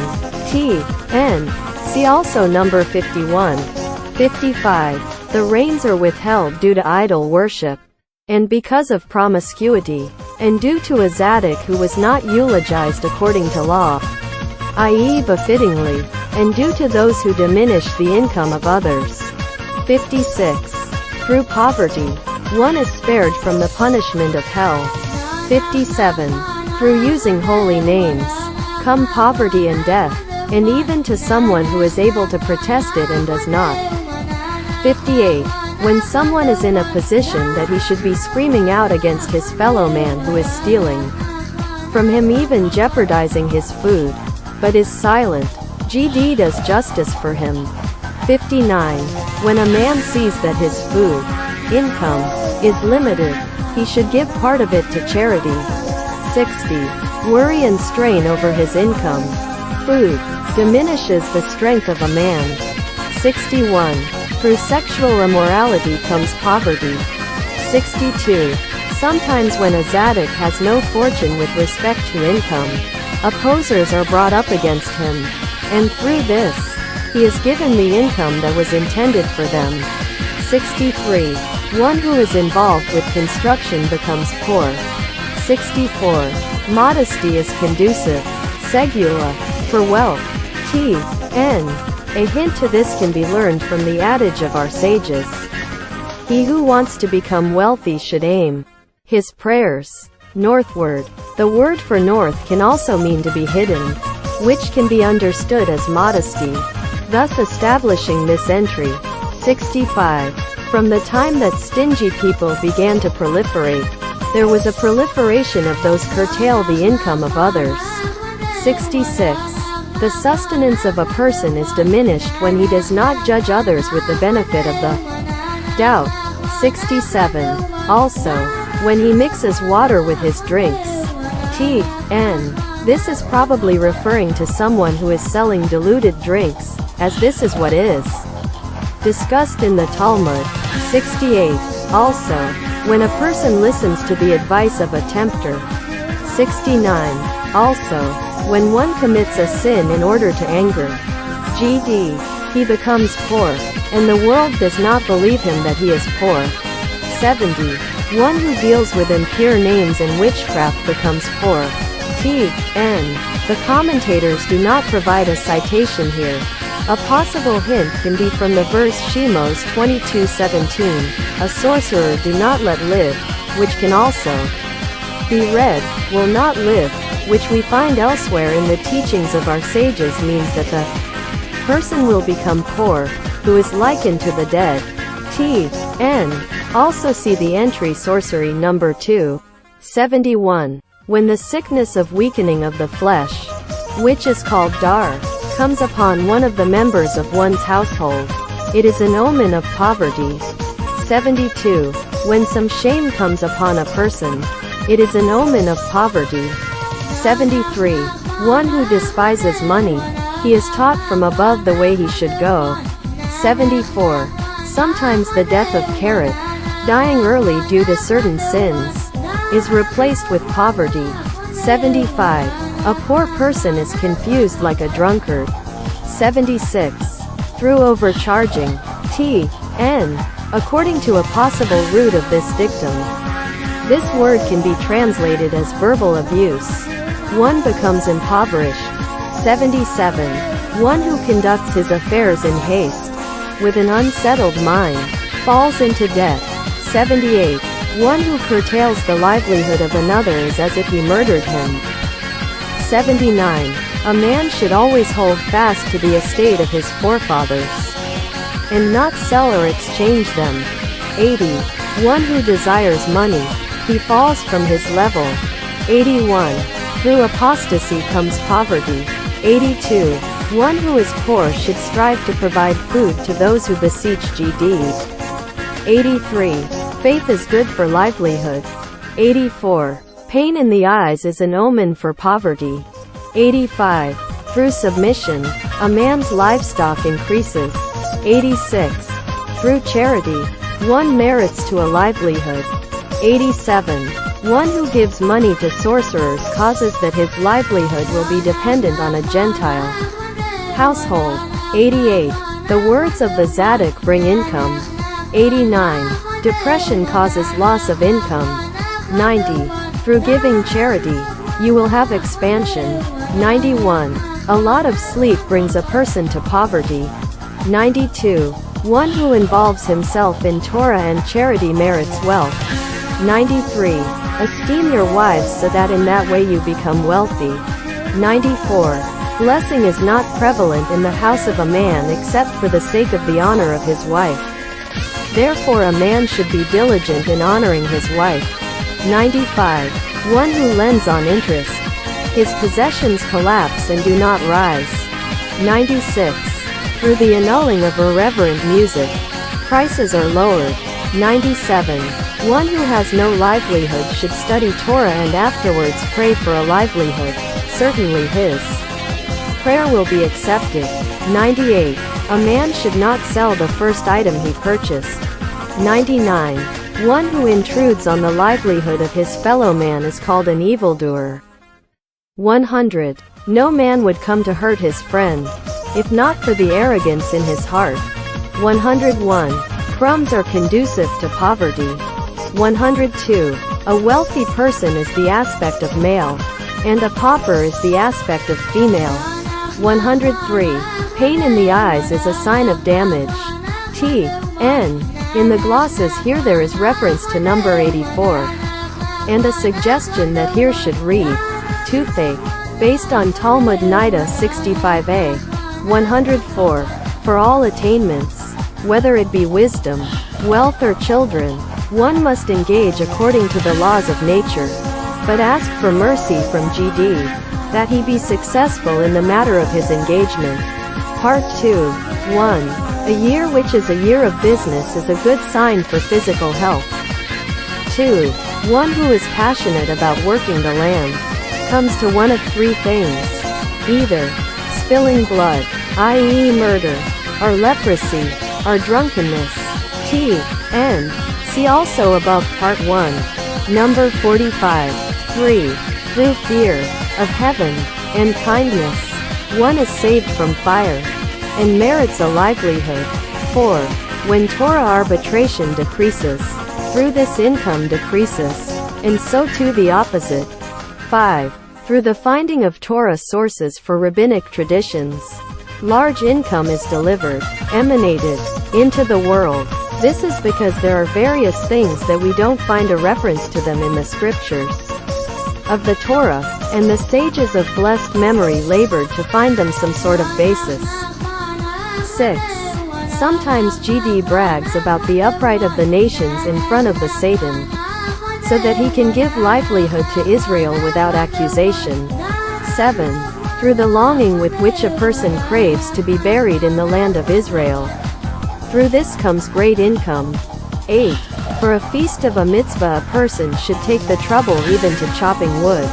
T.N. See also number 51. 55. The rains are withheld due to idol worship, and because of promiscuity, and due to a Zaddik who was not eulogized according to law, i.e. befittingly, and due to those who diminish the income of others. 56. Through poverty, one is spared from the punishment of hell. 57. Through using holy names, come poverty and death, and even to someone who is able to protest it and does not. 58. When someone is in a position that he should be screaming out against his fellow man who is stealing from him, even jeopardizing his food, but is silent, GD does justice for him. 59. When a man sees that his food income is limited, he should give part of it to charity. 60. Worry and strain over his income. Food diminishes the strength of a man. 61. Through sexual immorality comes poverty. 62. Sometimes when a tzaddik has no fortune with respect to income, opposers are brought up against him, and through this, he is given the income that was intended for them. 63. One who is involved with construction becomes poor. 64. Modesty is conducive, segula, for wealth. T.N. A hint to this can be learned from the adage of our sages. He who wants to become wealthy should aim his prayers northward. The word for north can also mean to be hidden, which can be understood as modesty, thus establishing this entry. 65. From the time that stingy people began to proliferate, there was a proliferation of those curtail the income of others. 66. The sustenance of a person is diminished when he does not judge others with the benefit of the doubt. 67. Also, when he mixes water with his drinks. T.N. This is probably referring to someone who is selling diluted drinks, as this is what is discussed in the Talmud. 68. Also, when a person listens to the advice of a tempter. 69. Also, when one commits a sin in order to anger GD, he becomes poor, and the world does not believe him that he is poor. 70. One who deals with impure names and witchcraft becomes poor. T.N. The commentators do not provide a citation here. A possible hint can be from the verse Shemos 22:17, a sorcerer do not let live, which can also be read, will not live, which we find elsewhere in the teachings of our sages means that the person will become poor, who is likened to the dead. T.N. Also see the entry sorcery number 2. 71. When the sickness of weakening of the flesh, which is called dar, comes upon one of the members of one's household, it is an omen of poverty. 72. When some shame comes upon a person, it is an omen of poverty. 73. One who despises money, he is taught from above the way he should go. 74. Sometimes the death of carrot, dying early due to certain sins, is replaced with poverty. 75. A poor person is confused like a drunkard. 76. Through overcharging. T.N. According to a possible root of this dictum, this word can be translated as verbal abuse. One becomes impoverished. 77. One who conducts his affairs in haste, with an unsettled mind, falls into debt. 78. One who curtails the livelihood of another is as if he murdered him. 79. A man should always hold fast to the estate of his forefathers, and not sell or exchange them. 80. One who desires money, he falls from his level. 81. Through apostasy comes poverty. 82. One who is poor should strive to provide food to those who beseech GD. 83. Faith is good for livelihood. 84. Pain in the eyes is an omen for poverty. 85. Through submission, a man's livestock increases. 86. Through charity, one merits to a livelihood. 87. One who gives money to sorcerers causes that his livelihood will be dependent on a Gentile household. 88. The words of the tzaddik bring income. 89. Depression causes loss of income. 90. Through giving charity, you will have expansion. 91. A lot of sleep brings a person to poverty. 92. One who involves himself in Torah and charity merits wealth. 93. Esteem your wives so that in that way you become wealthy. 94. Blessing is not prevalent in the house of a man except for the sake of the honor of his wife. Therefore a man should be diligent in honoring his wife. 95. One who lends on interest. His possessions collapse and do not rise. 96. Through the annulling of irreverent music, prices are lowered. 97. One who has no livelihood should study Torah and afterwards pray for a livelihood. Certainly his prayer will be accepted. 98. A man should not sell the first item he purchased. 99. One who intrudes on the livelihood of his fellow man is called an evildoer. 100. No man would come to hurt his friend, if not for the arrogance in his heart. 101. Crumbs are conducive to poverty. 102. A wealthy person is the aspect of male, and a pauper is the aspect of female. 103. Pain in the eyes is a sign of damage. T.N. In the glosses here there is reference to number 84, and a suggestion that here should read, toothache, based on Talmud Nida 65a. 104. For all attainments, whether it be wisdom, wealth or children, one must engage according to the laws of nature, but ask for mercy from GD, that he be successful in the matter of his engagement. Part 2. 1. A year which is a year of business is a good sign for physical health. 2. One who is passionate about working the land comes to one of three things: either spilling blood, i.e. murder, or leprosy, or drunkenness. T.N. See also above Part 1. Number 45. 3. Through fear of heaven and kindness, one is saved from fire, and merits a livelihood. 4. When Torah arbitration decreases, through this income decreases, and so too the opposite. 5. Through the finding of Torah sources for rabbinic traditions, large income is delivered, emanated, into the world. This is because there are various things that we don't find a reference to them in the scriptures of the Torah, and the sages of blessed memory labored to find them some sort of basis. 6. Sometimes GD brags about the upright of the nations in front of the Satan, so that he can give livelihood to Israel without accusation. 7. Through the longing with which a person craves to be buried in the land of Israel, through this comes great income. 8. For a feast of a mitzvah a person should take the trouble even to chopping wood.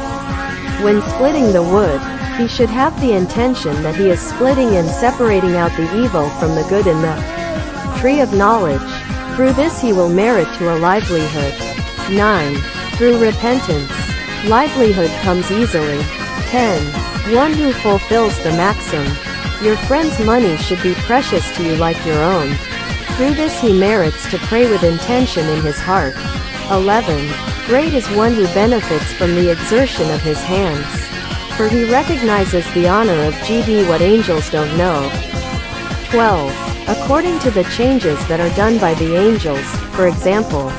When splitting the wood, he should have the intention that he is splitting and separating out the evil from the good in the tree of knowledge. Through this he will merit to a livelihood. 9. Through repentance, livelihood comes easily. 10. One who fulfills the maxim, your friend's money should be precious to you like your own. Through this he merits to pray with intention in his heart. 11. Great is one who benefits from the exertion of his hands, for he recognizes the honor of GD what angels don't know. 12. According to the changes that are done by the angels, for example,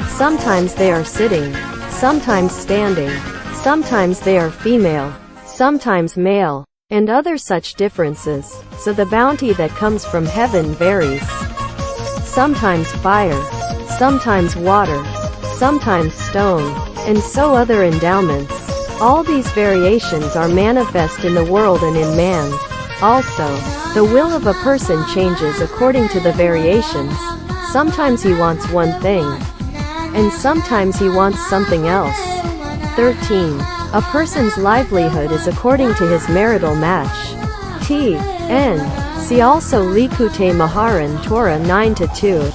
sometimes they are sitting, sometimes standing, sometimes they are female, sometimes male, and other such differences, so the bounty that comes from heaven varies. Sometimes fire, sometimes water, sometimes stone, and so other endowments. All these variations are manifest in the world and in man. Also, the will of a person changes according to the variations. Sometimes he wants one thing, and sometimes he wants something else. 13. A person's livelihood is according to his marital match. T.N. See also Likutei Maharan Torah 9-2.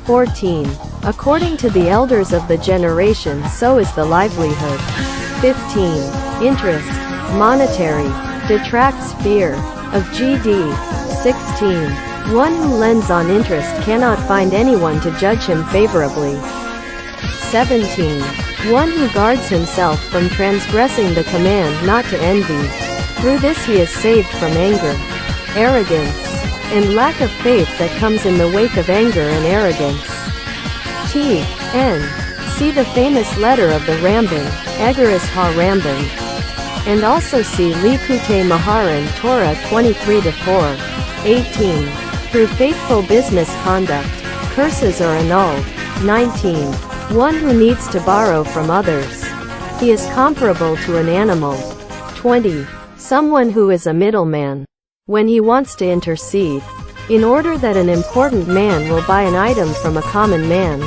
14. According to the elders of the generation so is the livelihood. 15. Interest, monetary, detracts fear of GD. 16. One who lends on interest cannot find anyone to judge him favorably. 17. One who guards himself from transgressing the command not to envy. Through this he is saved from anger, arrogance, and lack of faith that comes in the wake of anger and arrogance. N. See the famous letter of the Ramban, Egeris ha-Ramban. And also see Likutei Maharan Torah 23-4. 18. Through faithful business conduct, curses are annulled. 19. One who needs to borrow from others. He is comparable to an animal. 20. Someone who is a middleman. When he wants to intercede, in order that an important man will buy an item from a common man,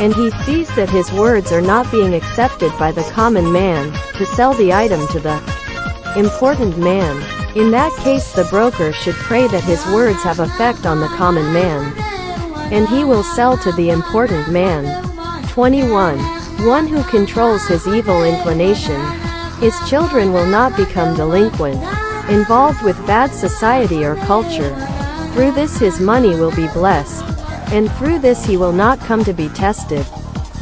and he sees that his words are not being accepted by the common man, to sell the item to the important man. In that case the broker should pray that his words have effect on the common man, and he will sell to the important man. 21. One who controls his evil inclination. His children will not become delinquent, involved with bad society or culture. Through this his money will be blessed, and through this he will not come to be tested.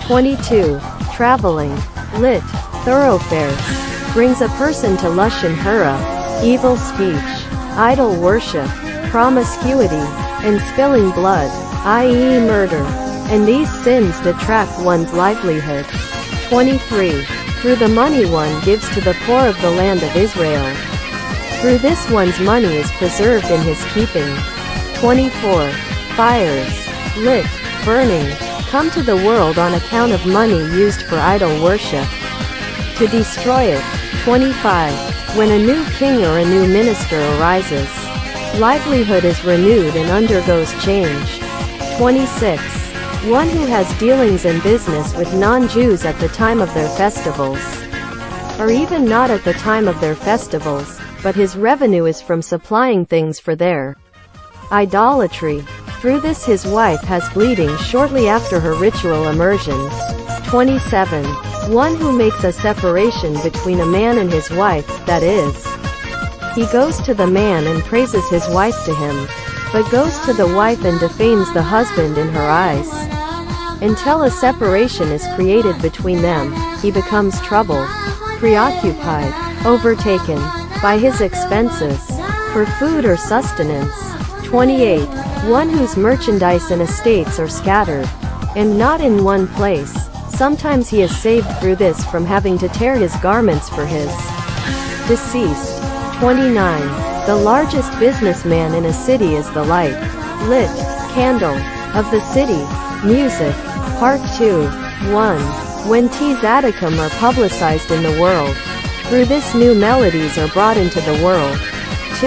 22. Traveling, lit. Thoroughfares, brings a person to Lashon Hara, evil speech, idol worship, promiscuity, and spilling blood, i.e. murder, and these sins detract one's livelihood. 23. Through the money one gives to the poor of the land of Israel. Through this one's money is preserved in his keeping. 24. Fires, lit. Burning, come to the world on account of money used for idol worship, to destroy it. 25. When a new king or a new minister arises, livelihood is renewed and undergoes change. 26. One who has dealings in business with non-Jews at the time of their festivals, or even not at the time of their festivals, but his revenue is from supplying things for their idolatry. Through this his wife has bleeding shortly after her ritual immersion. 27. One who makes a separation between a man and his wife, that is, he goes to the man and praises his wife to him, but goes to the wife and defames the husband in her eyes. Until a separation is created between them, he becomes troubled, preoccupied, overtaken by his expenses for food or sustenance. 28. One whose merchandise and estates are scattered, and not in one place. Sometimes he is saved through this from having to tear his garments for his deceased. 29. The largest businessman in a city is the light, lit. Candle, of the city. Music. Part 2. 1. When tzaddikim are publicized in the world, through this new melodies are brought into the world. 2.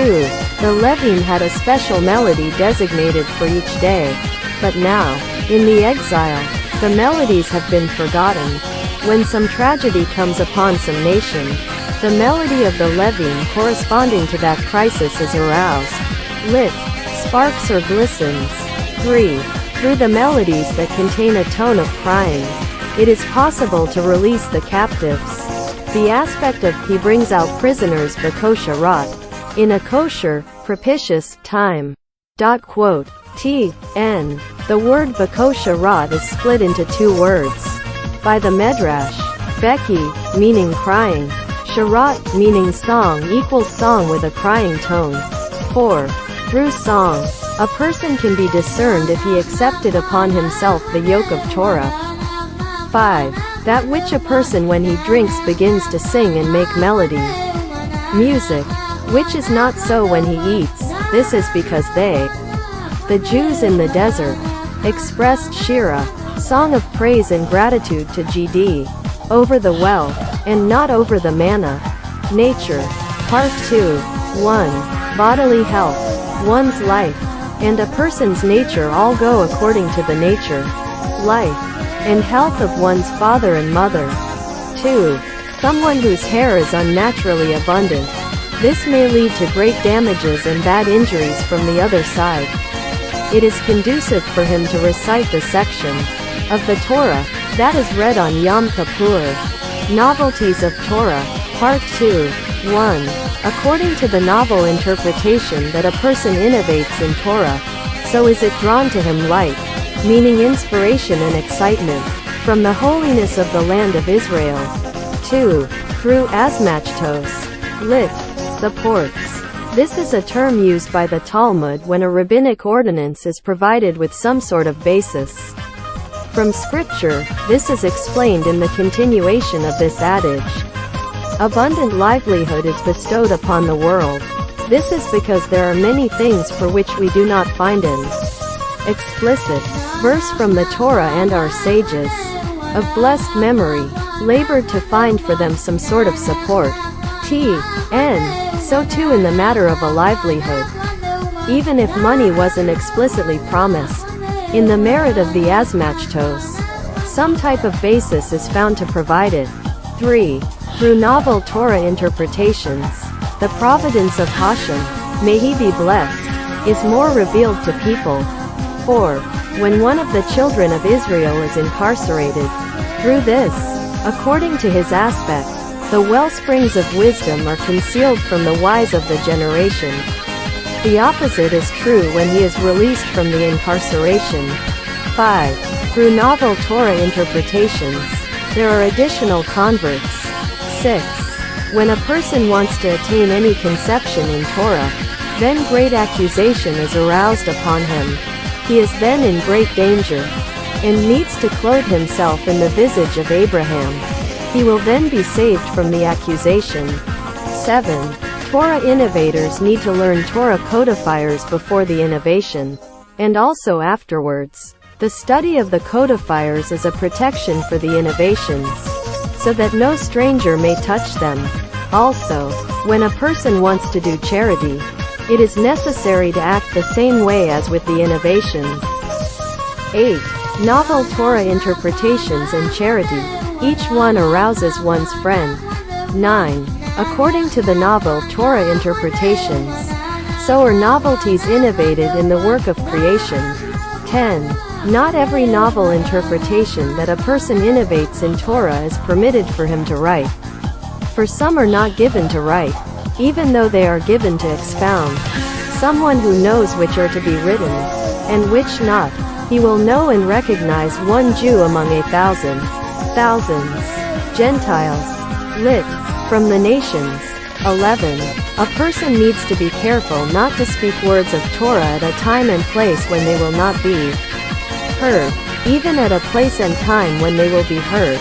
The Levim had a special melody designated for each day, but now, in the exile, the melodies have been forgotten. When some tragedy comes upon some nation, the melody of the Levim corresponding to that crisis is aroused, lit. Sparks or glistens. 3. Through the melodies that contain a tone of crying, it is possible to release the captives. The aspect of he brings out prisoners b'kosher rot, in a kosher, propitious, time. N. The word b'kosher rot is split into two words. By the Medrash, Becky, meaning crying, Sharat, meaning song equals song with a crying tone. 4. Through song, a person can be discerned if he accepted upon himself the yoke of Torah. 5. That which a person when he drinks begins to sing and make melody. Music, which is not so when he eats. This is because they, the Jews in the desert, expressed Shira, song of praise and gratitude to GD, over the well, and not over the manna. Nature. Part 2. 1. Bodily health, one's life, and a person's nature all go according to the nature, life, and health of one's father and mother. 2. Someone whose hair is unnaturally abundant. This may lead to great damages and bad injuries from the other side. It is conducive for him to recite the section of the Torah that is read on Yom Kippur. Novelties of Torah. Part 2. 1. According to the novel interpretation that a person innovates in Torah, so is it drawn to him light, meaning inspiration and excitement, from the holiness of the land of Israel. 2. Through haMidot, lit. Supports, This is a term used by the Talmud when a rabbinic ordinance is provided with some sort of basis from scripture. This is explained in the continuation of this adage. Abundant livelihood is bestowed upon the world. This is because there are many things for which we do not find an explicit verse from the Torah, and our sages of blessed memory labored to find for them some sort of support. So too in the matter of a livelihood. Even if money wasn't explicitly promised in the merit of the haMidot, some type of basis is found to provide it. 3. Through novel Torah interpretations, the providence of Hashem, may he be blessed, is more revealed to people. 4. When one of the children of Israel is incarcerated, through this, according to his aspect, the wellsprings of wisdom are concealed from the wise of the generation. The opposite is true when he is released from the incarceration. 5. Through novel Torah interpretations, there are additional converts. 6. When a person wants to attain any conception in Torah, then great accusation is aroused upon him. He is then in great danger, and needs to clothe himself in the visage of Abraham. He will then be saved from the accusation. 7. Torah innovators need to learn Torah codifiers before the innovation, and also afterwards. The study of the codifiers is a protection for the innovations, so that no stranger may touch them. Also, when a person wants to do charity, it is necessary to act the same way as with the innovations. 8. Novel Torah interpretations and charity. Each one arouses one's friend. 9. According to the novel Torah interpretations, so are novelties innovated in the work of creation. 10. Not every novel interpretation that a person innovates in Torah is permitted for him to write. For some are not given to write, even though they are given to expound. Someone who knows which are to be written, and which not, he will know and recognize one Jew among 1,000. Thousands. Gentiles. Lit. From the nations. 11. A person needs to be careful not to speak words of Torah at a time and place when they will not be heard. Even at a place and time when they will be heard,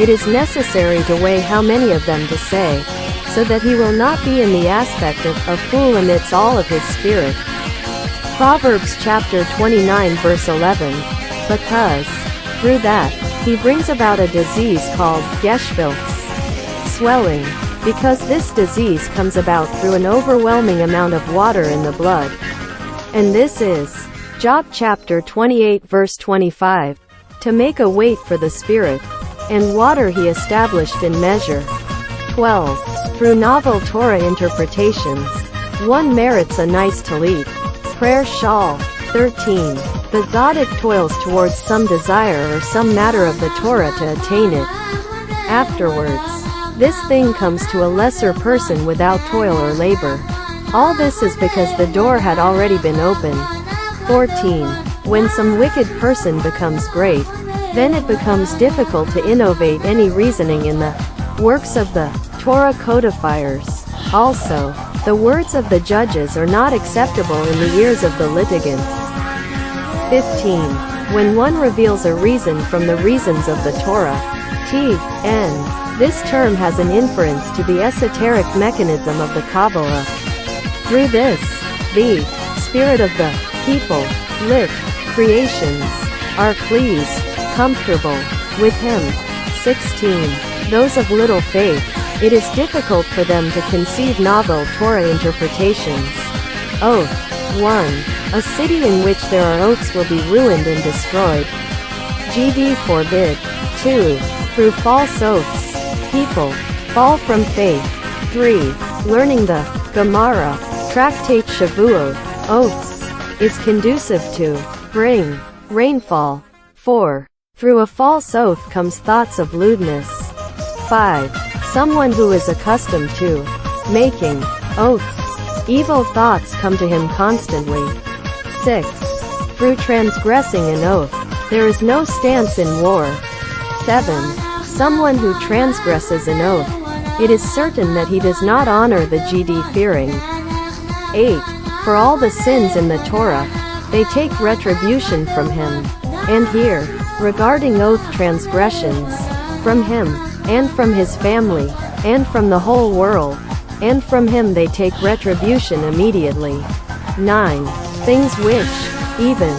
it is necessary to weigh how many of them to say, so that he will not be in the aspect of a fool amidst all of his spirit. Proverbs chapter 29 verse 11. Because, through that, he brings about a disease called geschwülz, swelling, because this disease comes about through an overwhelming amount of water in the blood. And this is Job chapter 28 verse 25. To make a weight for the spirit, and water he established in measure. 12. Through novel Torah interpretations, one merits a nice talit. Prayer shawl. 13. The tzaddik toils towards some desire or some matter of the Torah to attain it. Afterwards, this thing comes to a lesser person without toil or labor. All this is because the door had already been opened. 14. When some wicked person becomes great, then it becomes difficult to innovate any reasoning in the works of the Torah codifiers. Also, the words of the judges are not acceptable in the ears of the litigant. 15. When one reveals a reason from the reasons of the Torah. This term has an inference to the esoteric mechanism of the Kabbalah. Through this, the spirit of the people, creations, are pleased, comfortable, with him. 16. Those of little faith, it is difficult for them to conceive novel Torah interpretations. Oath. 1. A city in which there are oaths will be ruined and destroyed. GD forbid. 2. Through false oaths, people fall from faith. 3. Learning the Gemara, Tractate Shavuot, oaths, is conducive to bring rainfall. 4. Through a false oath comes thoughts of lewdness. 5. Someone who is accustomed to making oaths, evil thoughts come to him constantly. 6. Through transgressing an oath, there is no stance in war. 7. Someone who transgresses an oath, it is certain that he does not honor the GD fearing. 8. For all the sins in the Torah, they take retribution from him. And here, regarding oath transgressions, from him, and from his family, and from the whole world, and from him they take retribution immediately. 9. Things which, even,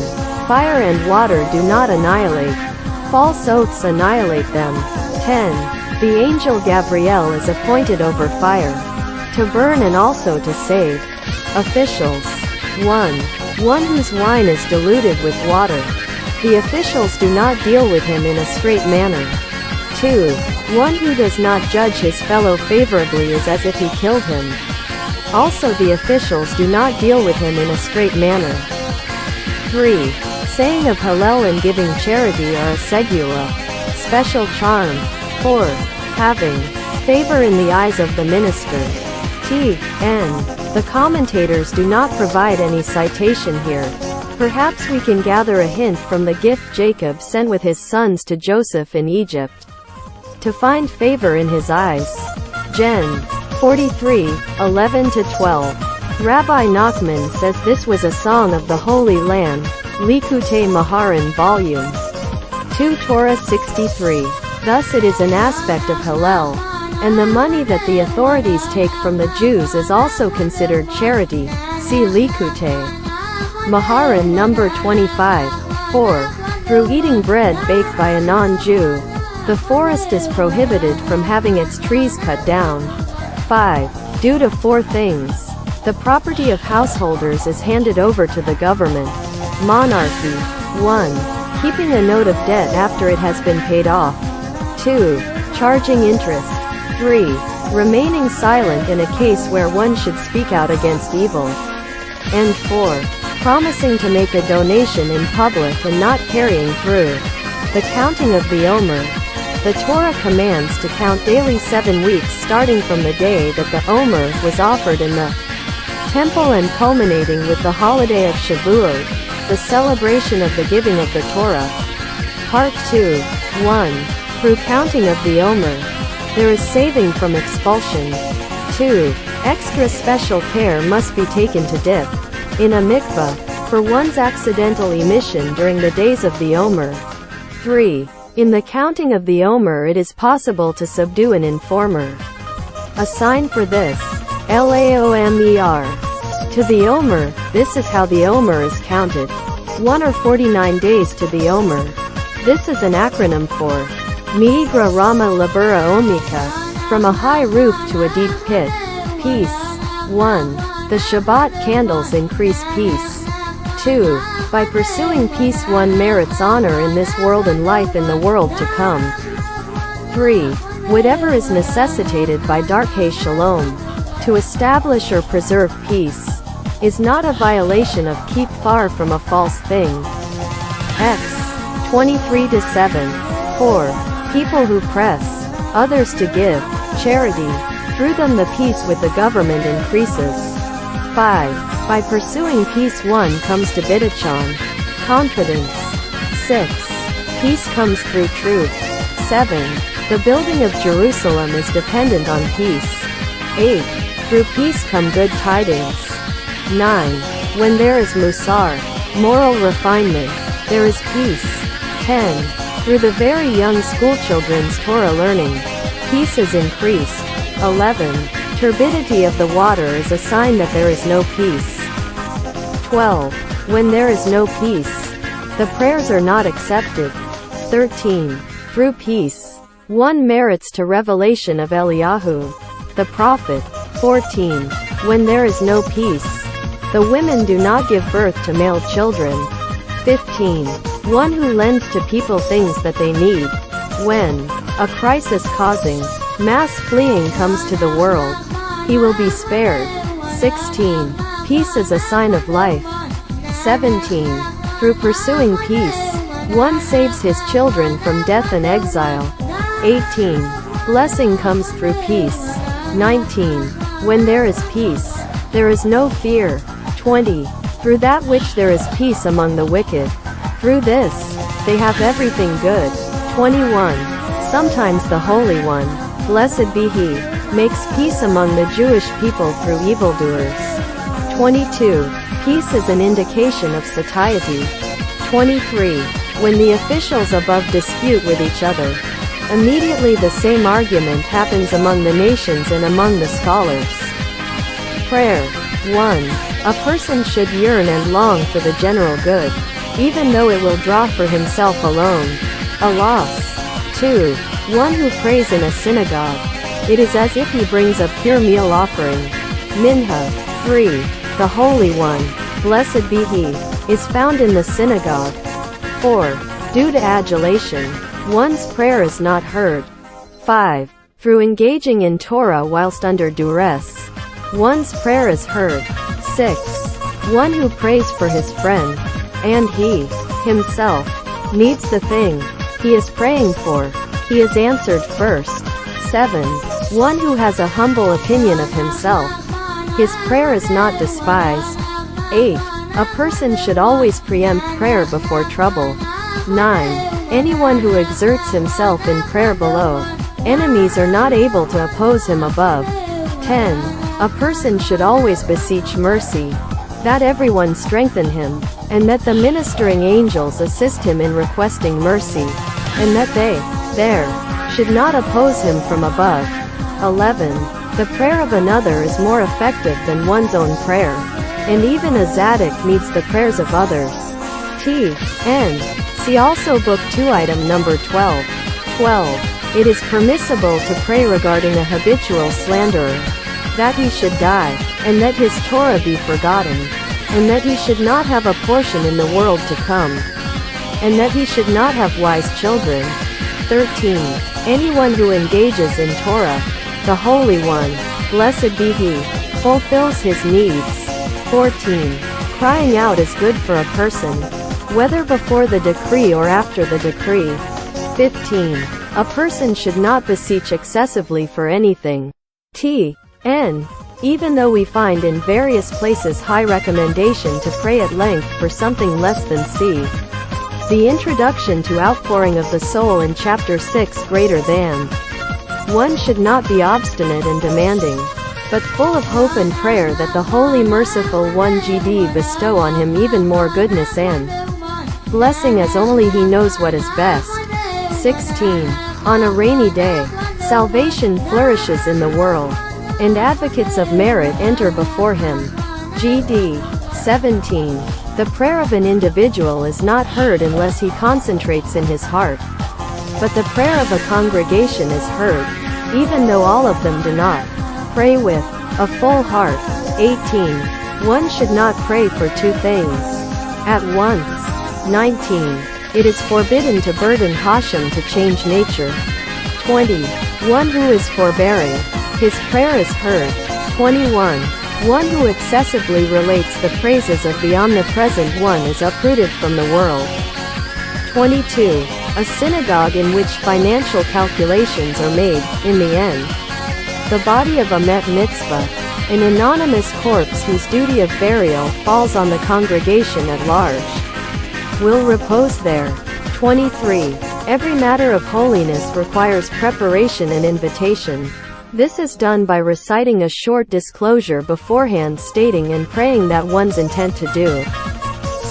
fire and water do not annihilate. False oaths annihilate them. 10. The angel Gabriel is appointed over fire, to burn and also to save. Officials. 1. One whose wine is diluted with water. The officials do not deal with him in a straight manner. 2. One who does not judge his fellow favorably is as if he killed him. Also the officials do not deal with him in a straight manner. 3. Saying of Hallel and giving charity are a segula, special charm. 4. Having favor in the eyes of the minister. T.N. The commentators do not provide any citation here. Perhaps we can gather a hint from the gift Jacob sent with his sons to Joseph in Egypt. To find favor in his eyes. Gen. 43, 11-12. Rabbi Nachman says this was a song of the Holy Land, Likutei Maharan Volume 2 Torah 63. Thus it is an aspect of Hallel, and the money that the authorities take from the Jews is also considered charity. See Likutei Maharan number 25. 4. Through eating bread baked by a non-Jew, the forest is prohibited from having its trees cut down. 5. Due to 4 things. The property of householders is handed over to the government. Monarchy. 1. Keeping a note of debt after it has been paid off. 2. Charging interest. 3. Remaining silent in a case where one should speak out against evil. And 4. Promising to make a donation in public and not carrying through. The counting of the Omer. The Torah commands to count daily 7 weeks starting from the day that the Omer was offered in the temple and culminating with the holiday of Shavuot, the celebration of the giving of the Torah. Part 2. 1. Through counting of the Omer, there is saving from expulsion. 2. Extra special care must be taken to dip in a mikvah for one's accidental emission during the days of the Omer. 3. In the counting of the Omer it is possible to subdue an informer. A sign for this. Laomer. To the Omer, this is how the Omer is counted. 1 or 49 days to the Omer. This is an acronym for Miigra Rama Labura Omika, from a high roof to a deep pit. Peace. 1. The Shabbat candles increase peace. 2. By pursuing peace one merits honor in this world and life in the world to come. 3. Whatever is necessitated by Darkei Shalom, to establish or preserve peace, is not a violation of keep far from a false thing. X. 23-7. 4. People who press others to give charity, through them the peace with the government increases. 5. By pursuing peace one comes to Bidachon, confidence. 6. Peace comes through truth. 7. The building of Jerusalem is dependent on peace. 8. Through peace come good tidings. 9. When there is musar, moral refinement, there is peace. 10. Through the very young schoolchildren's Torah learning, peace is increased. 11. Turbidity of the water is a sign that there is no peace. 12. When there is no peace, the prayers are not accepted. 13. Through peace, one merits to revelation of Eliyahu, the prophet. 14. When there is no peace, the women do not give birth to male children. 15. One who lends to people things that they need. When a crisis causing mass fleeing comes to the world, he will be spared. 16. Peace is a sign of life. 17. Through pursuing peace, one saves his children from death and exile. 18. Blessing comes through peace. 19. When there is peace, there is no fear. 20. Through that which there is peace among the wicked. Through this, they have everything good. 21. Sometimes the Holy One, blessed be He, makes peace among the Jewish people through evildoers. 22. Peace is an indication of satiety. 23. When the officials above dispute with each other, immediately the same argument happens among the nations and among the scholars. Prayer. 1. A person should yearn and long for the general good, even though it will draw for himself alone a loss. 2. One who prays in a synagogue, it is as if he brings a pure meal offering. Minha. 3. The Holy One, blessed be He, is found in the synagogue. 4. Due to adulation, one's prayer is not heard. 5. Through engaging in Torah whilst under duress, one's prayer is heard. 6. One who prays for his friend, and he, himself, needs the thing he is praying for, he is answered first. 7. One who has a humble opinion of himself, his prayer is not despised. 8. A person should always preempt prayer before trouble. 9. Anyone who exerts himself in prayer below, enemies are not able to oppose him above. 10. A person should always beseech mercy, that everyone strengthen him, and that the ministering angels assist him in requesting mercy, and that they, there, should not oppose him from above. 11. The prayer of another is more effective than one's own prayer, and even a tzaddik needs the prayers of others. T.N. See also Book 2 item number 12. 12. It is permissible to pray regarding a habitual slanderer, that he should die, and that his Torah be forgotten, and that he should not have a portion in the world to come, and that he should not have wise children. 13. Anyone who engages in Torah, the Holy One, blessed be He, fulfills his needs. 14. Crying out is good for a person, whether before the decree or after the decree. 15. A person should not beseech excessively for anything. T.N. Even though we find in various places high recommendation to pray at length for something less than c. The introduction to outpouring of the soul in chapter 6 greater than. One should not be obstinate and demanding, but full of hope and prayer that the Holy Merciful One GD bestow on him even more goodness and blessing as only He knows what is best. 16. On a rainy day, salvation flourishes in the world, and advocates of merit enter before Him. GD. 17. The prayer of an individual is not heard unless he concentrates in his heart, but the prayer of a congregation is heard, even though all of them do not pray with a full heart. 18. One should not pray for two things at once. 19. It is forbidden to burden Hashem to change nature. 20. One who is forbearing, his prayer is heard. 21. One who excessively relates the praises of the Omnipresent One is uprooted from the world. 22. A synagogue in which financial calculations are made, in the end. The body of a met mitzvah, an anonymous corpse whose duty of burial falls on the congregation at large, will repose there. 23. Every matter of holiness requires preparation and invitation. This is done by reciting a short disclosure beforehand stating and praying that one's intent to do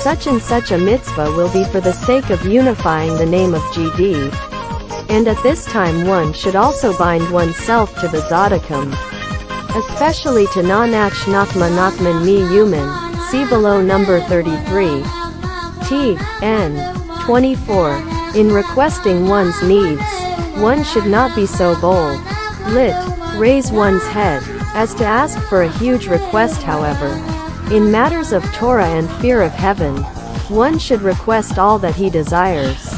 such and such a mitzvah will be for the sake of unifying the name of GD. And at this time one should also bind oneself to the tzaddikim, especially to Nanach Nachma Nachman Mi Human, see below number 33. T.N. 24. In requesting one's needs, one should not be so bold. Lit. Raise one's head, as to ask for a huge request. However, in matters of Torah and fear of heaven, one should request all that he desires.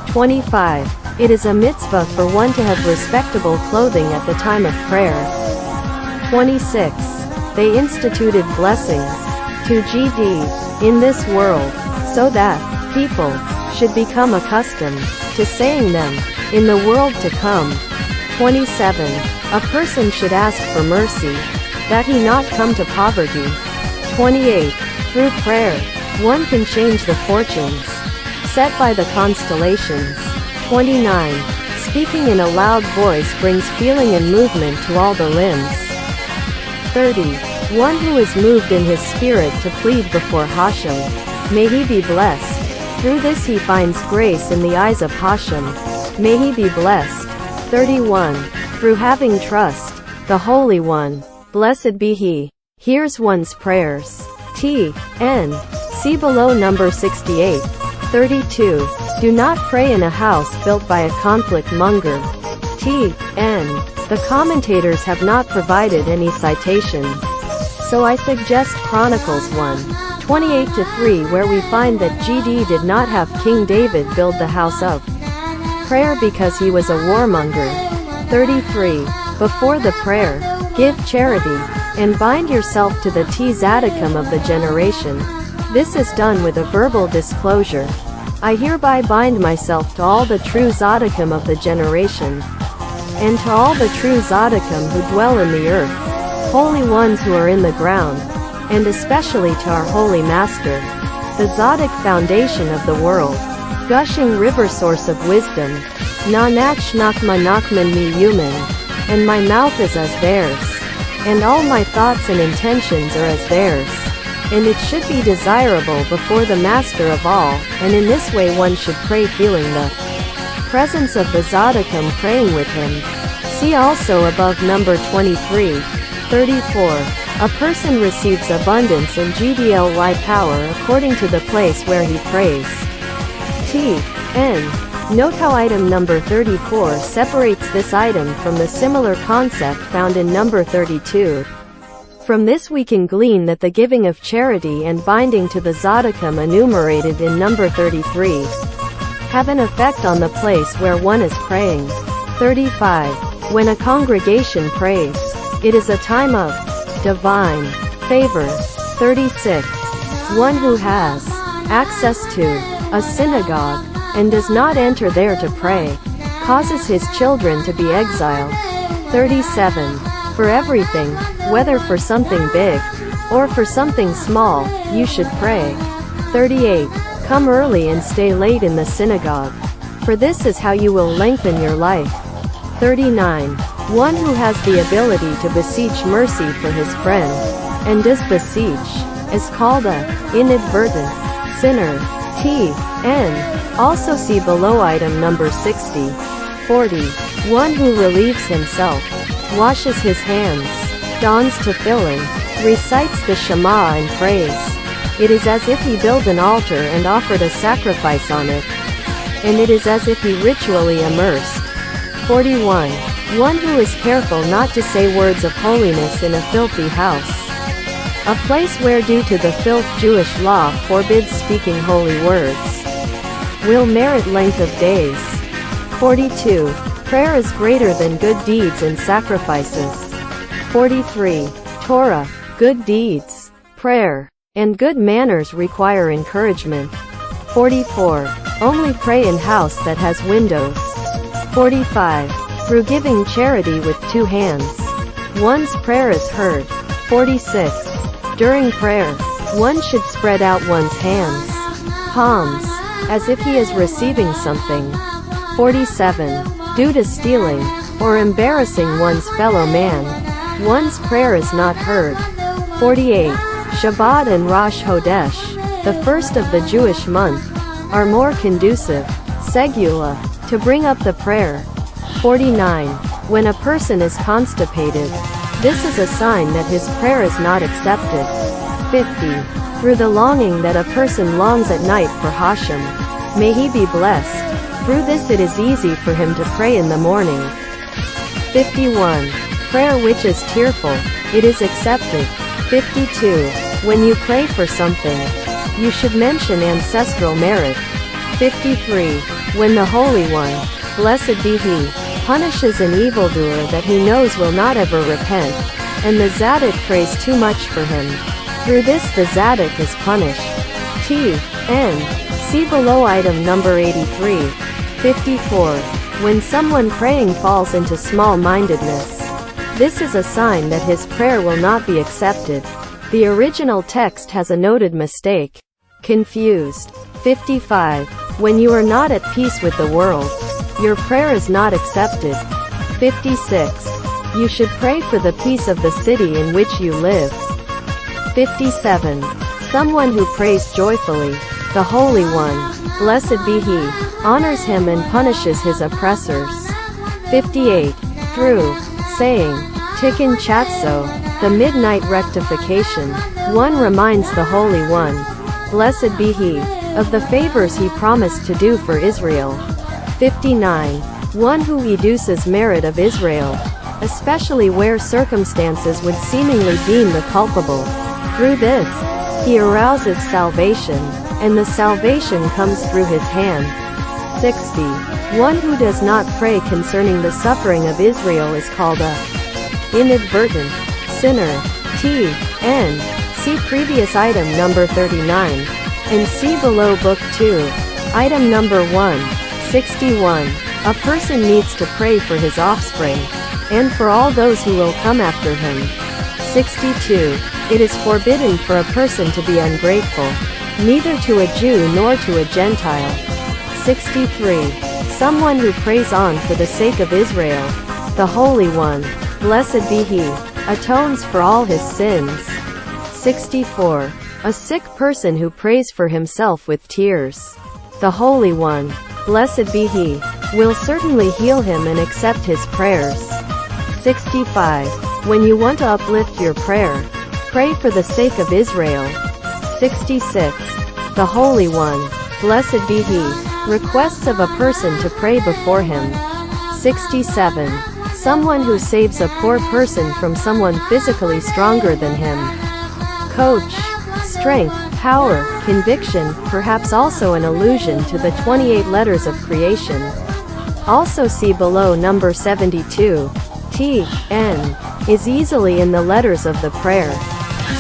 25. It is a mitzvah for one to have respectable clothing at the time of prayer. 26. They instituted blessings to GD in this world, so that people should become accustomed to saying them in the world to come. 27. A person should ask for mercy, that he not come to poverty. 28. Through prayer, one can change the fortunes set by the constellations. 29. Speaking in a loud voice brings feeling and movement to all the limbs. 30. one who is moved in his spirit to plead before Hashem. May he be blessed. Through this he finds grace in the eyes of Hashem. May he be blessed. 31. Through having trust, the Holy One, blessed be he, hears one's prayers. T.N. See below number 68. 32. Do not pray in a house built by a conflict monger. T.N. The commentators have not provided any citations, so I suggest Chronicles 1:28-3, where we find that GD did not have King David build the house of prayer because he was a warmonger. 33. Before the prayer, give charity, and bind yourself to the tzaddikim of the generation. This is done with a verbal disclosure. I hereby bind myself to all the true tzaddikim of the generation, and to all the true tzaddikim who dwell in the earth, holy ones who are in the ground, and especially to our holy master, the tzaddik foundation of the world, gushing river source of wisdom. Nanach Nachma Nachman mi human, and my mouth is as theirs, and all my thoughts and intentions are as theirs, and it should be desirable before the master of all, and in this way one should pray feeling the presence of the tzaddikim praying with him. See also above number 23. 34. A person receives abundance and GDLY power according to the place where he prays. T.N. Note how item number 34 separates this item from the similar concept found in number 32. From this we can glean that the giving of charity and binding to the tzaddikim enumerated in number 33 have an effect on the place where one is praying. 35. When a congregation prays, it is a time of divine favor. 36. One who has access to a synagogue and does not enter there to pray causes his children to be exiled. 37. For everything, whether for something big or for something small, you should pray. 38. Come early and stay late in the synagogue, for this is how you will lengthen your life. 39. One who has the ability to beseech mercy for his friend, and does beseech, is called a inadvertent sinner. T.N. Also see below item number 60. 40. One who relieves himself, washes his hands, dons tefillin, recites the Shema and prays. It is as if he built an altar and offered a sacrifice on it, and it is as if he ritually immersed. 41. One who is careful not to say words of holiness in a filthy house, a place where due to the filth Jewish law forbids speaking holy words, will merit length of days. 42. Prayer is greater than good deeds and sacrifices. 43. Torah, good deeds, prayer, and good manners require encouragement. 44. Only pray in house that has windows. 45. Through giving charity with two hands, one's prayer is heard. 46. During prayer, one should spread out one's hands, palms, as if he is receiving something. 47. Due to stealing, or embarrassing one's fellow man, one's prayer is not heard. 48. Shabbat and Rosh Hodesh, the first of the Jewish month, are more conducive, segula, to bring up the prayer. 49. When a person is constipated, this is a sign that his prayer is not accepted. 50. Through the longing that a person longs at night for Hashem, may he be blessed. Through this it is easy for him to pray in the morning. 51. Prayer which is tearful, it is accepted. 52. When you pray for something, you should mention ancestral merit. 53. When the Holy One, blessed be he, punishes an evildoer that he knows will not ever repent, and the tzaddik prays too much for him, through this the tzaddik is punished. T.N. See below item number 83. 54. When someone praying falls into small-mindedness, this is a sign that his prayer will not be accepted. The original text has a noted mistake. Confused. 55. When you are not at peace with the world, your prayer is not accepted. 56. You should pray for the peace of the city in which you live. 57. Someone who prays joyfully. The Holy One, blessed be He, honors him and punishes his oppressors. 58. Thru, saying, Tikkun Chatso, the midnight rectification. One reminds the Holy One, blessed be He, of the favors He promised to do for Israel. 59. One who educes merit of Israel, especially where circumstances would seemingly deem the culpable. Through this, He arouses salvation, and the salvation comes through His hand. 60. One who does not pray concerning the suffering of Israel is called a inadvertent sinner. T.N. See previous item number 39, and see below book 2. Item number 1. 61. A person needs to pray for his offspring, and for all those who will come after him. 62. It is forbidden for a person to be ungrateful, neither to a Jew nor to a Gentile. 63. Someone who prays on for the sake of Israel, the Holy One, blessed be He, atones for all his sins. 64. A sick person who prays for himself with tears, the Holy One, blessed be He, will certainly heal him and accept his prayers. 65. When you want to uplift your prayer, pray for the sake of Israel. 66. The Holy One, blessed be He, requests of a person to pray before Him. 67. Someone who saves a poor person from someone physically stronger than him. Coach, strength, power, conviction, perhaps also an allusion to the 28 letters of creation. Also see below number 72. T.N. is easily in the letters of the prayer.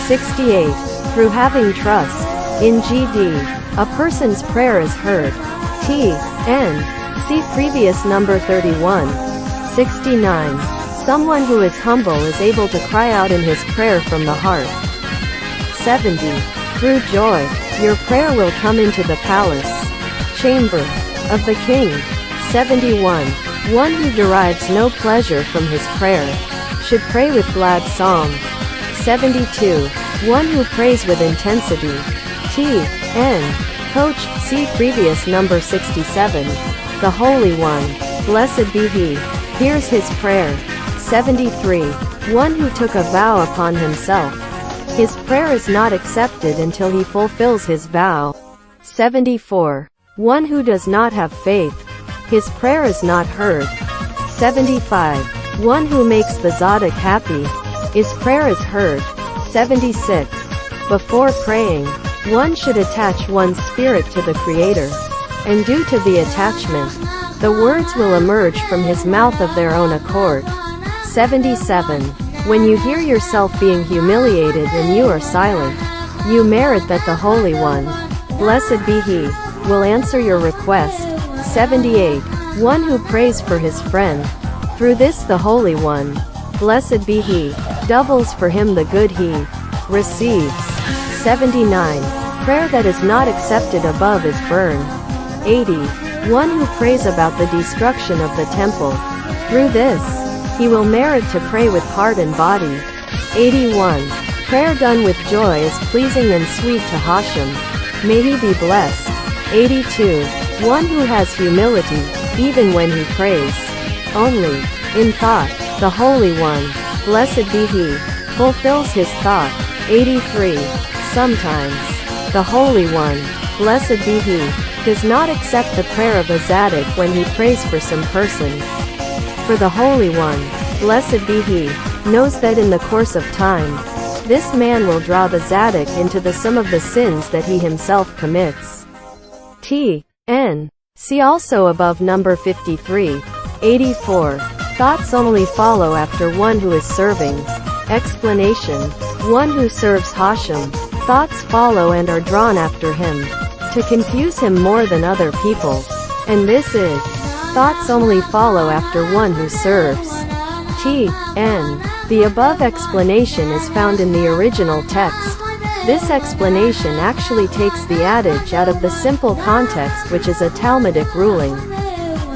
68. Through having trust in GD, a person's prayer is heard. T.N. see previous number 31. 69. Someone who is humble is able to cry out in his prayer from the heart. 70. Through joy, your prayer will come into the palace, chamber, of the king. 71. One who derives no pleasure from his prayer, should pray with glad song. 72. One who prays with intensity. T.N. Coach, see previous number 67. The Holy One, blessed be He, hears his prayer. 73. One who took a vow upon himself, his prayer is not accepted until he fulfills his vow. 74. One who does not have faith, his prayer is not heard. 75. One who makes the Tzaddik happy, his prayer is heard. 76. Before praying, one should attach one's spirit to the Creator, and due to the attachment, the words will emerge from his mouth of their own accord. 77. When you hear yourself being humiliated and you are silent, you merit that the Holy One, blessed be He, will answer your request. 78. One who prays for his friend, through this the Holy One, blessed be He, doubles for him the good he receives. 79. Prayer that is not accepted above is burned. 80. One who prays about the destruction of the temple, through this, he will merit to pray with heart and body. 81. Prayer done with joy is pleasing and sweet to Hashem. May he be blessed. 82. One who has humility, even when he prays, only, in thought, the Holy One, blessed be He, fulfills his thought. 83. Sometimes, the Holy One, blessed be He, does not accept the prayer of a Tzaddik when he prays for some person. For the Holy One, blessed be He, knows that in the course of time, this man will draw the Tzaddik into the sum of the sins that he himself commits. T.N. See also above number 53. 84. Thoughts only follow after one who is serving. Explanation. One who serves Hashem, thoughts follow and are drawn after him, to confuse him more than other people. And this is, thoughts only follow after one who serves. T.N. The above explanation is found in the original text. This explanation actually takes the adage out of the simple context, which is a Talmudic ruling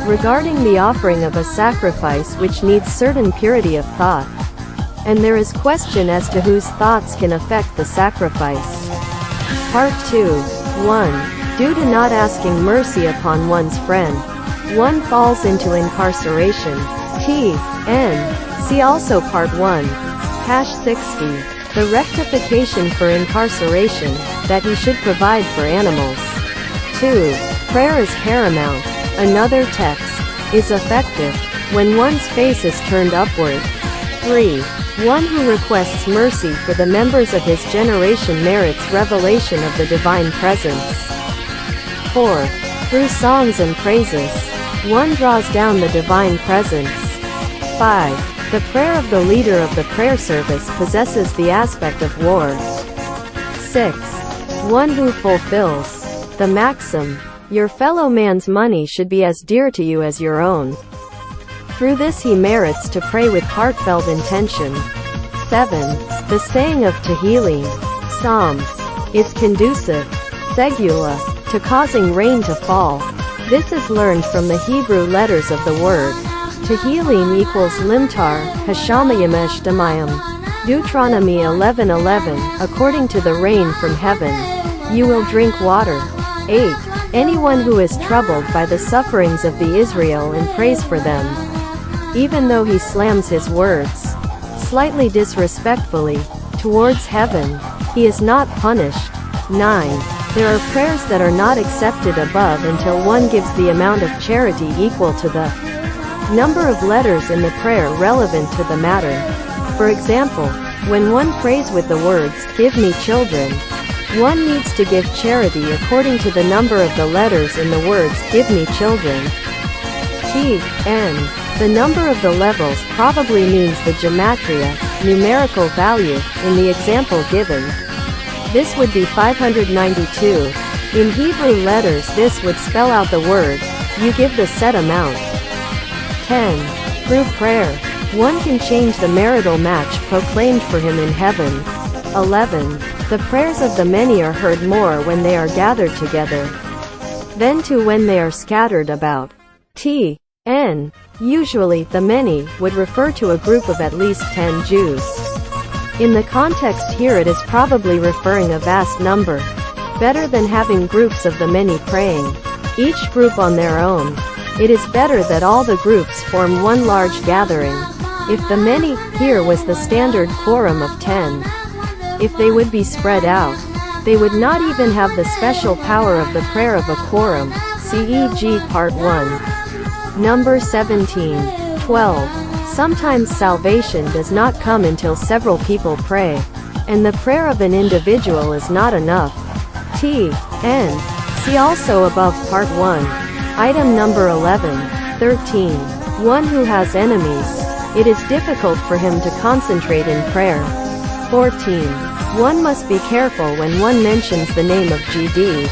regarding the offering of a sacrifice which needs certain purity of thought. and there is question as to whose thoughts can affect the sacrifice. Part 2. 1. Due to not asking mercy upon one's friend, one falls into incarceration. See also Part 1. #60. The rectification for incarceration, that he should provide for animals. 2. Prayer is paramount. Another text is effective when one's face is turned upward. 3. One who requests mercy for the members of his generation merits revelation of the divine presence. 4. Through songs and praises, one draws down the divine presence. 5. The prayer of the leader of the prayer service possesses the aspect of war. 6. One who fulfills the maxim, your fellow man's money should be as dear to you as your own. Through this he merits to pray with heartfelt intention. 7. The saying of Tehillim, Psalms, is conducive, segula, to causing rain to fall. This is learned from the Hebrew letters of the word. Tehillim equals limtar, hashamayim eshdamayim. Deuteronomy 11:11, according to the rain from heaven, you will drink water. 8. Anyone who is troubled by the sufferings of the Israel and prays for them, even though he slams his words, slightly disrespectfully, towards heaven, he is not punished. 9. There are prayers that are not accepted above until one gives the amount of charity equal to the number of letters in the prayer relevant to the matter. For example, when one prays with the words, "Give me children," one needs to give charity according to the number of the letters in the words, "Give me children." The number of the levels probably means the gematria, numerical value, in the example given. This would be 592. In Hebrew letters this would spell out the word, you give the set amount. 10. Through prayer, one can change the marital match proclaimed for him in heaven. 11. The prayers of the many are heard more when they are gathered together than to when they are scattered about. Usually, the many would refer to a group of at least 10 Jews. In the context here it is probably referring a vast number. Better than having groups of the many praying, each group on their own. It is better that all the groups form one large gathering. If the many here was the standard quorum of 10, if they would be spread out, they would not even have the special power of the prayer of a quorum. CEG Part 1. Number 17. 12. Sometimes salvation does not come until several people pray, and the prayer of an individual is not enough. See also above Part 1. Item number 11. 13. One who has enemies, it is difficult for him to concentrate in prayer. 14. One must be careful when one mentions the name of GD,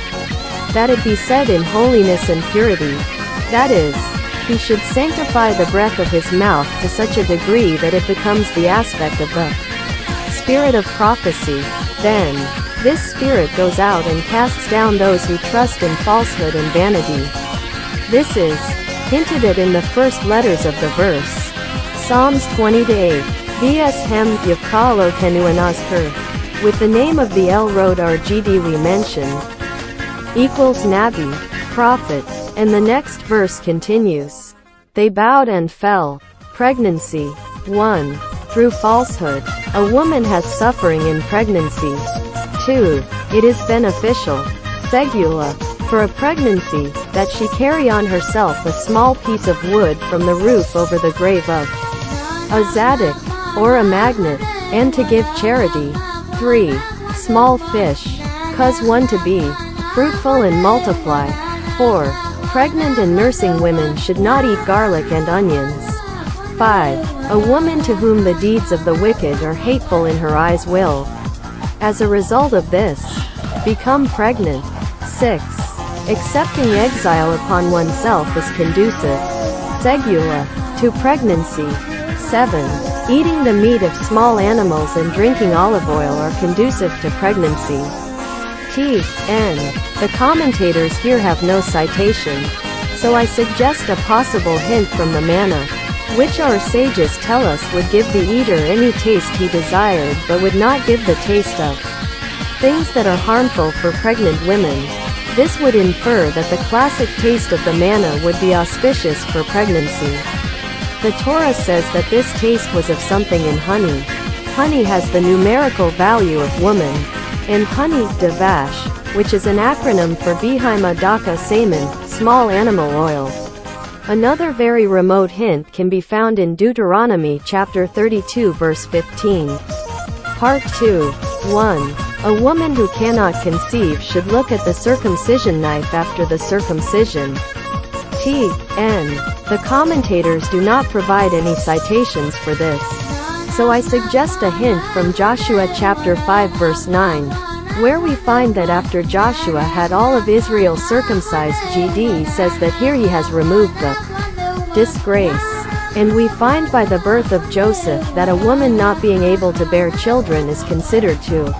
that it be said in holiness and purity. That is, he should sanctify the breath of his mouth to such a degree that it becomes the aspect of the spirit of prophecy. Then, this spirit goes out and casts down those who trust in falsehood and vanity. This is hinted at in the first letters of the verse. Psalms 20-8. V'eshem yivka'alo kenuanazker. With the name of the El Rod RGD we mentioned, equals Nabi, prophet, and the next verse continues. They bowed and fell. Pregnancy. 1. Through falsehood, a woman has suffering in pregnancy. 2. It is beneficial, segula, for a pregnancy, that she carry on herself a small piece of wood from the roof over the grave of a zaddik, or a magnet, and to give charity. 3. Small fish, cause one to be fruitful and multiply. 4. Pregnant and nursing women should not eat garlic and onions. 5. A woman to whom the deeds of the wicked are hateful in her eyes will, as a result of this, become pregnant. 6. Accepting exile upon oneself is conducive, segula, to pregnancy. 7. Eating the meat of small animals and drinking olive oil are conducive to pregnancy. The commentators here have no citation, so I suggest a possible hint from the manna. which our sages tell us would give the eater any taste he desired but would not give the taste of things that are harmful for pregnant women. This would infer that the classic taste of the manna would be auspicious for pregnancy. The Torah says that this taste was of something in honey. Honey has the numerical value of woman, and honey, davash, which is an acronym for Beheima Daka Saman, small animal oil. Another very remote hint can be found in Deuteronomy chapter 32 verse 15. Part 2. 1. A woman who cannot conceive should look at the circumcision knife after the circumcision. T.N. The commentators do not provide any citations for this. So I suggest a hint from Joshua chapter 5 verse 9, where we find that after Joshua had all of Israel circumcised, GD says that here he has removed the disgrace. And we find by the birth of Joseph that a woman not being able to bear children is considered to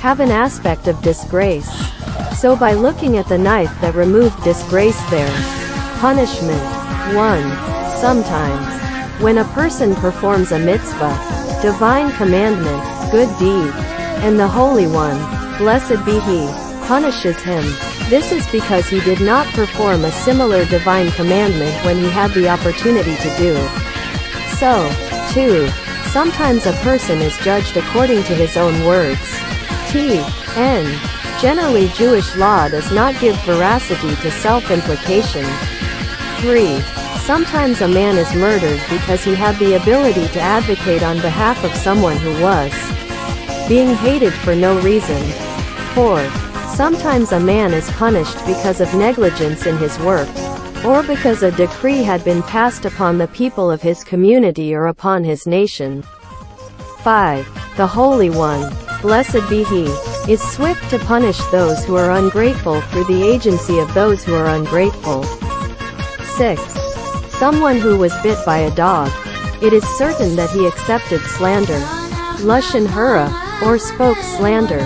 have an aspect of disgrace. So by looking at the knife that removed disgrace there. Punishment. 1. Sometimes, when a person performs a mitzvah, divine commandment, good deed, and the Holy One, blessed be He, punishes him. This is because he did not perform a similar divine commandment when he had the opportunity to do so. 2. Sometimes a person is judged according to his own words. T.N. Generally, Jewish law does not give veracity to self-implication. 3. Sometimes a man is murdered because he had the ability to advocate on behalf of someone who was being hated for no reason. 4. Sometimes a man is punished because of negligence in his work, or because a decree had been passed upon the people of his community or upon his nation. 5. The Holy One, blessed be He, is swift to punish those who are ungrateful through the agency of those who are ungrateful. 6. Someone who was bit by a dog. It is certain that he accepted slander, lashon hara, or spoke slander.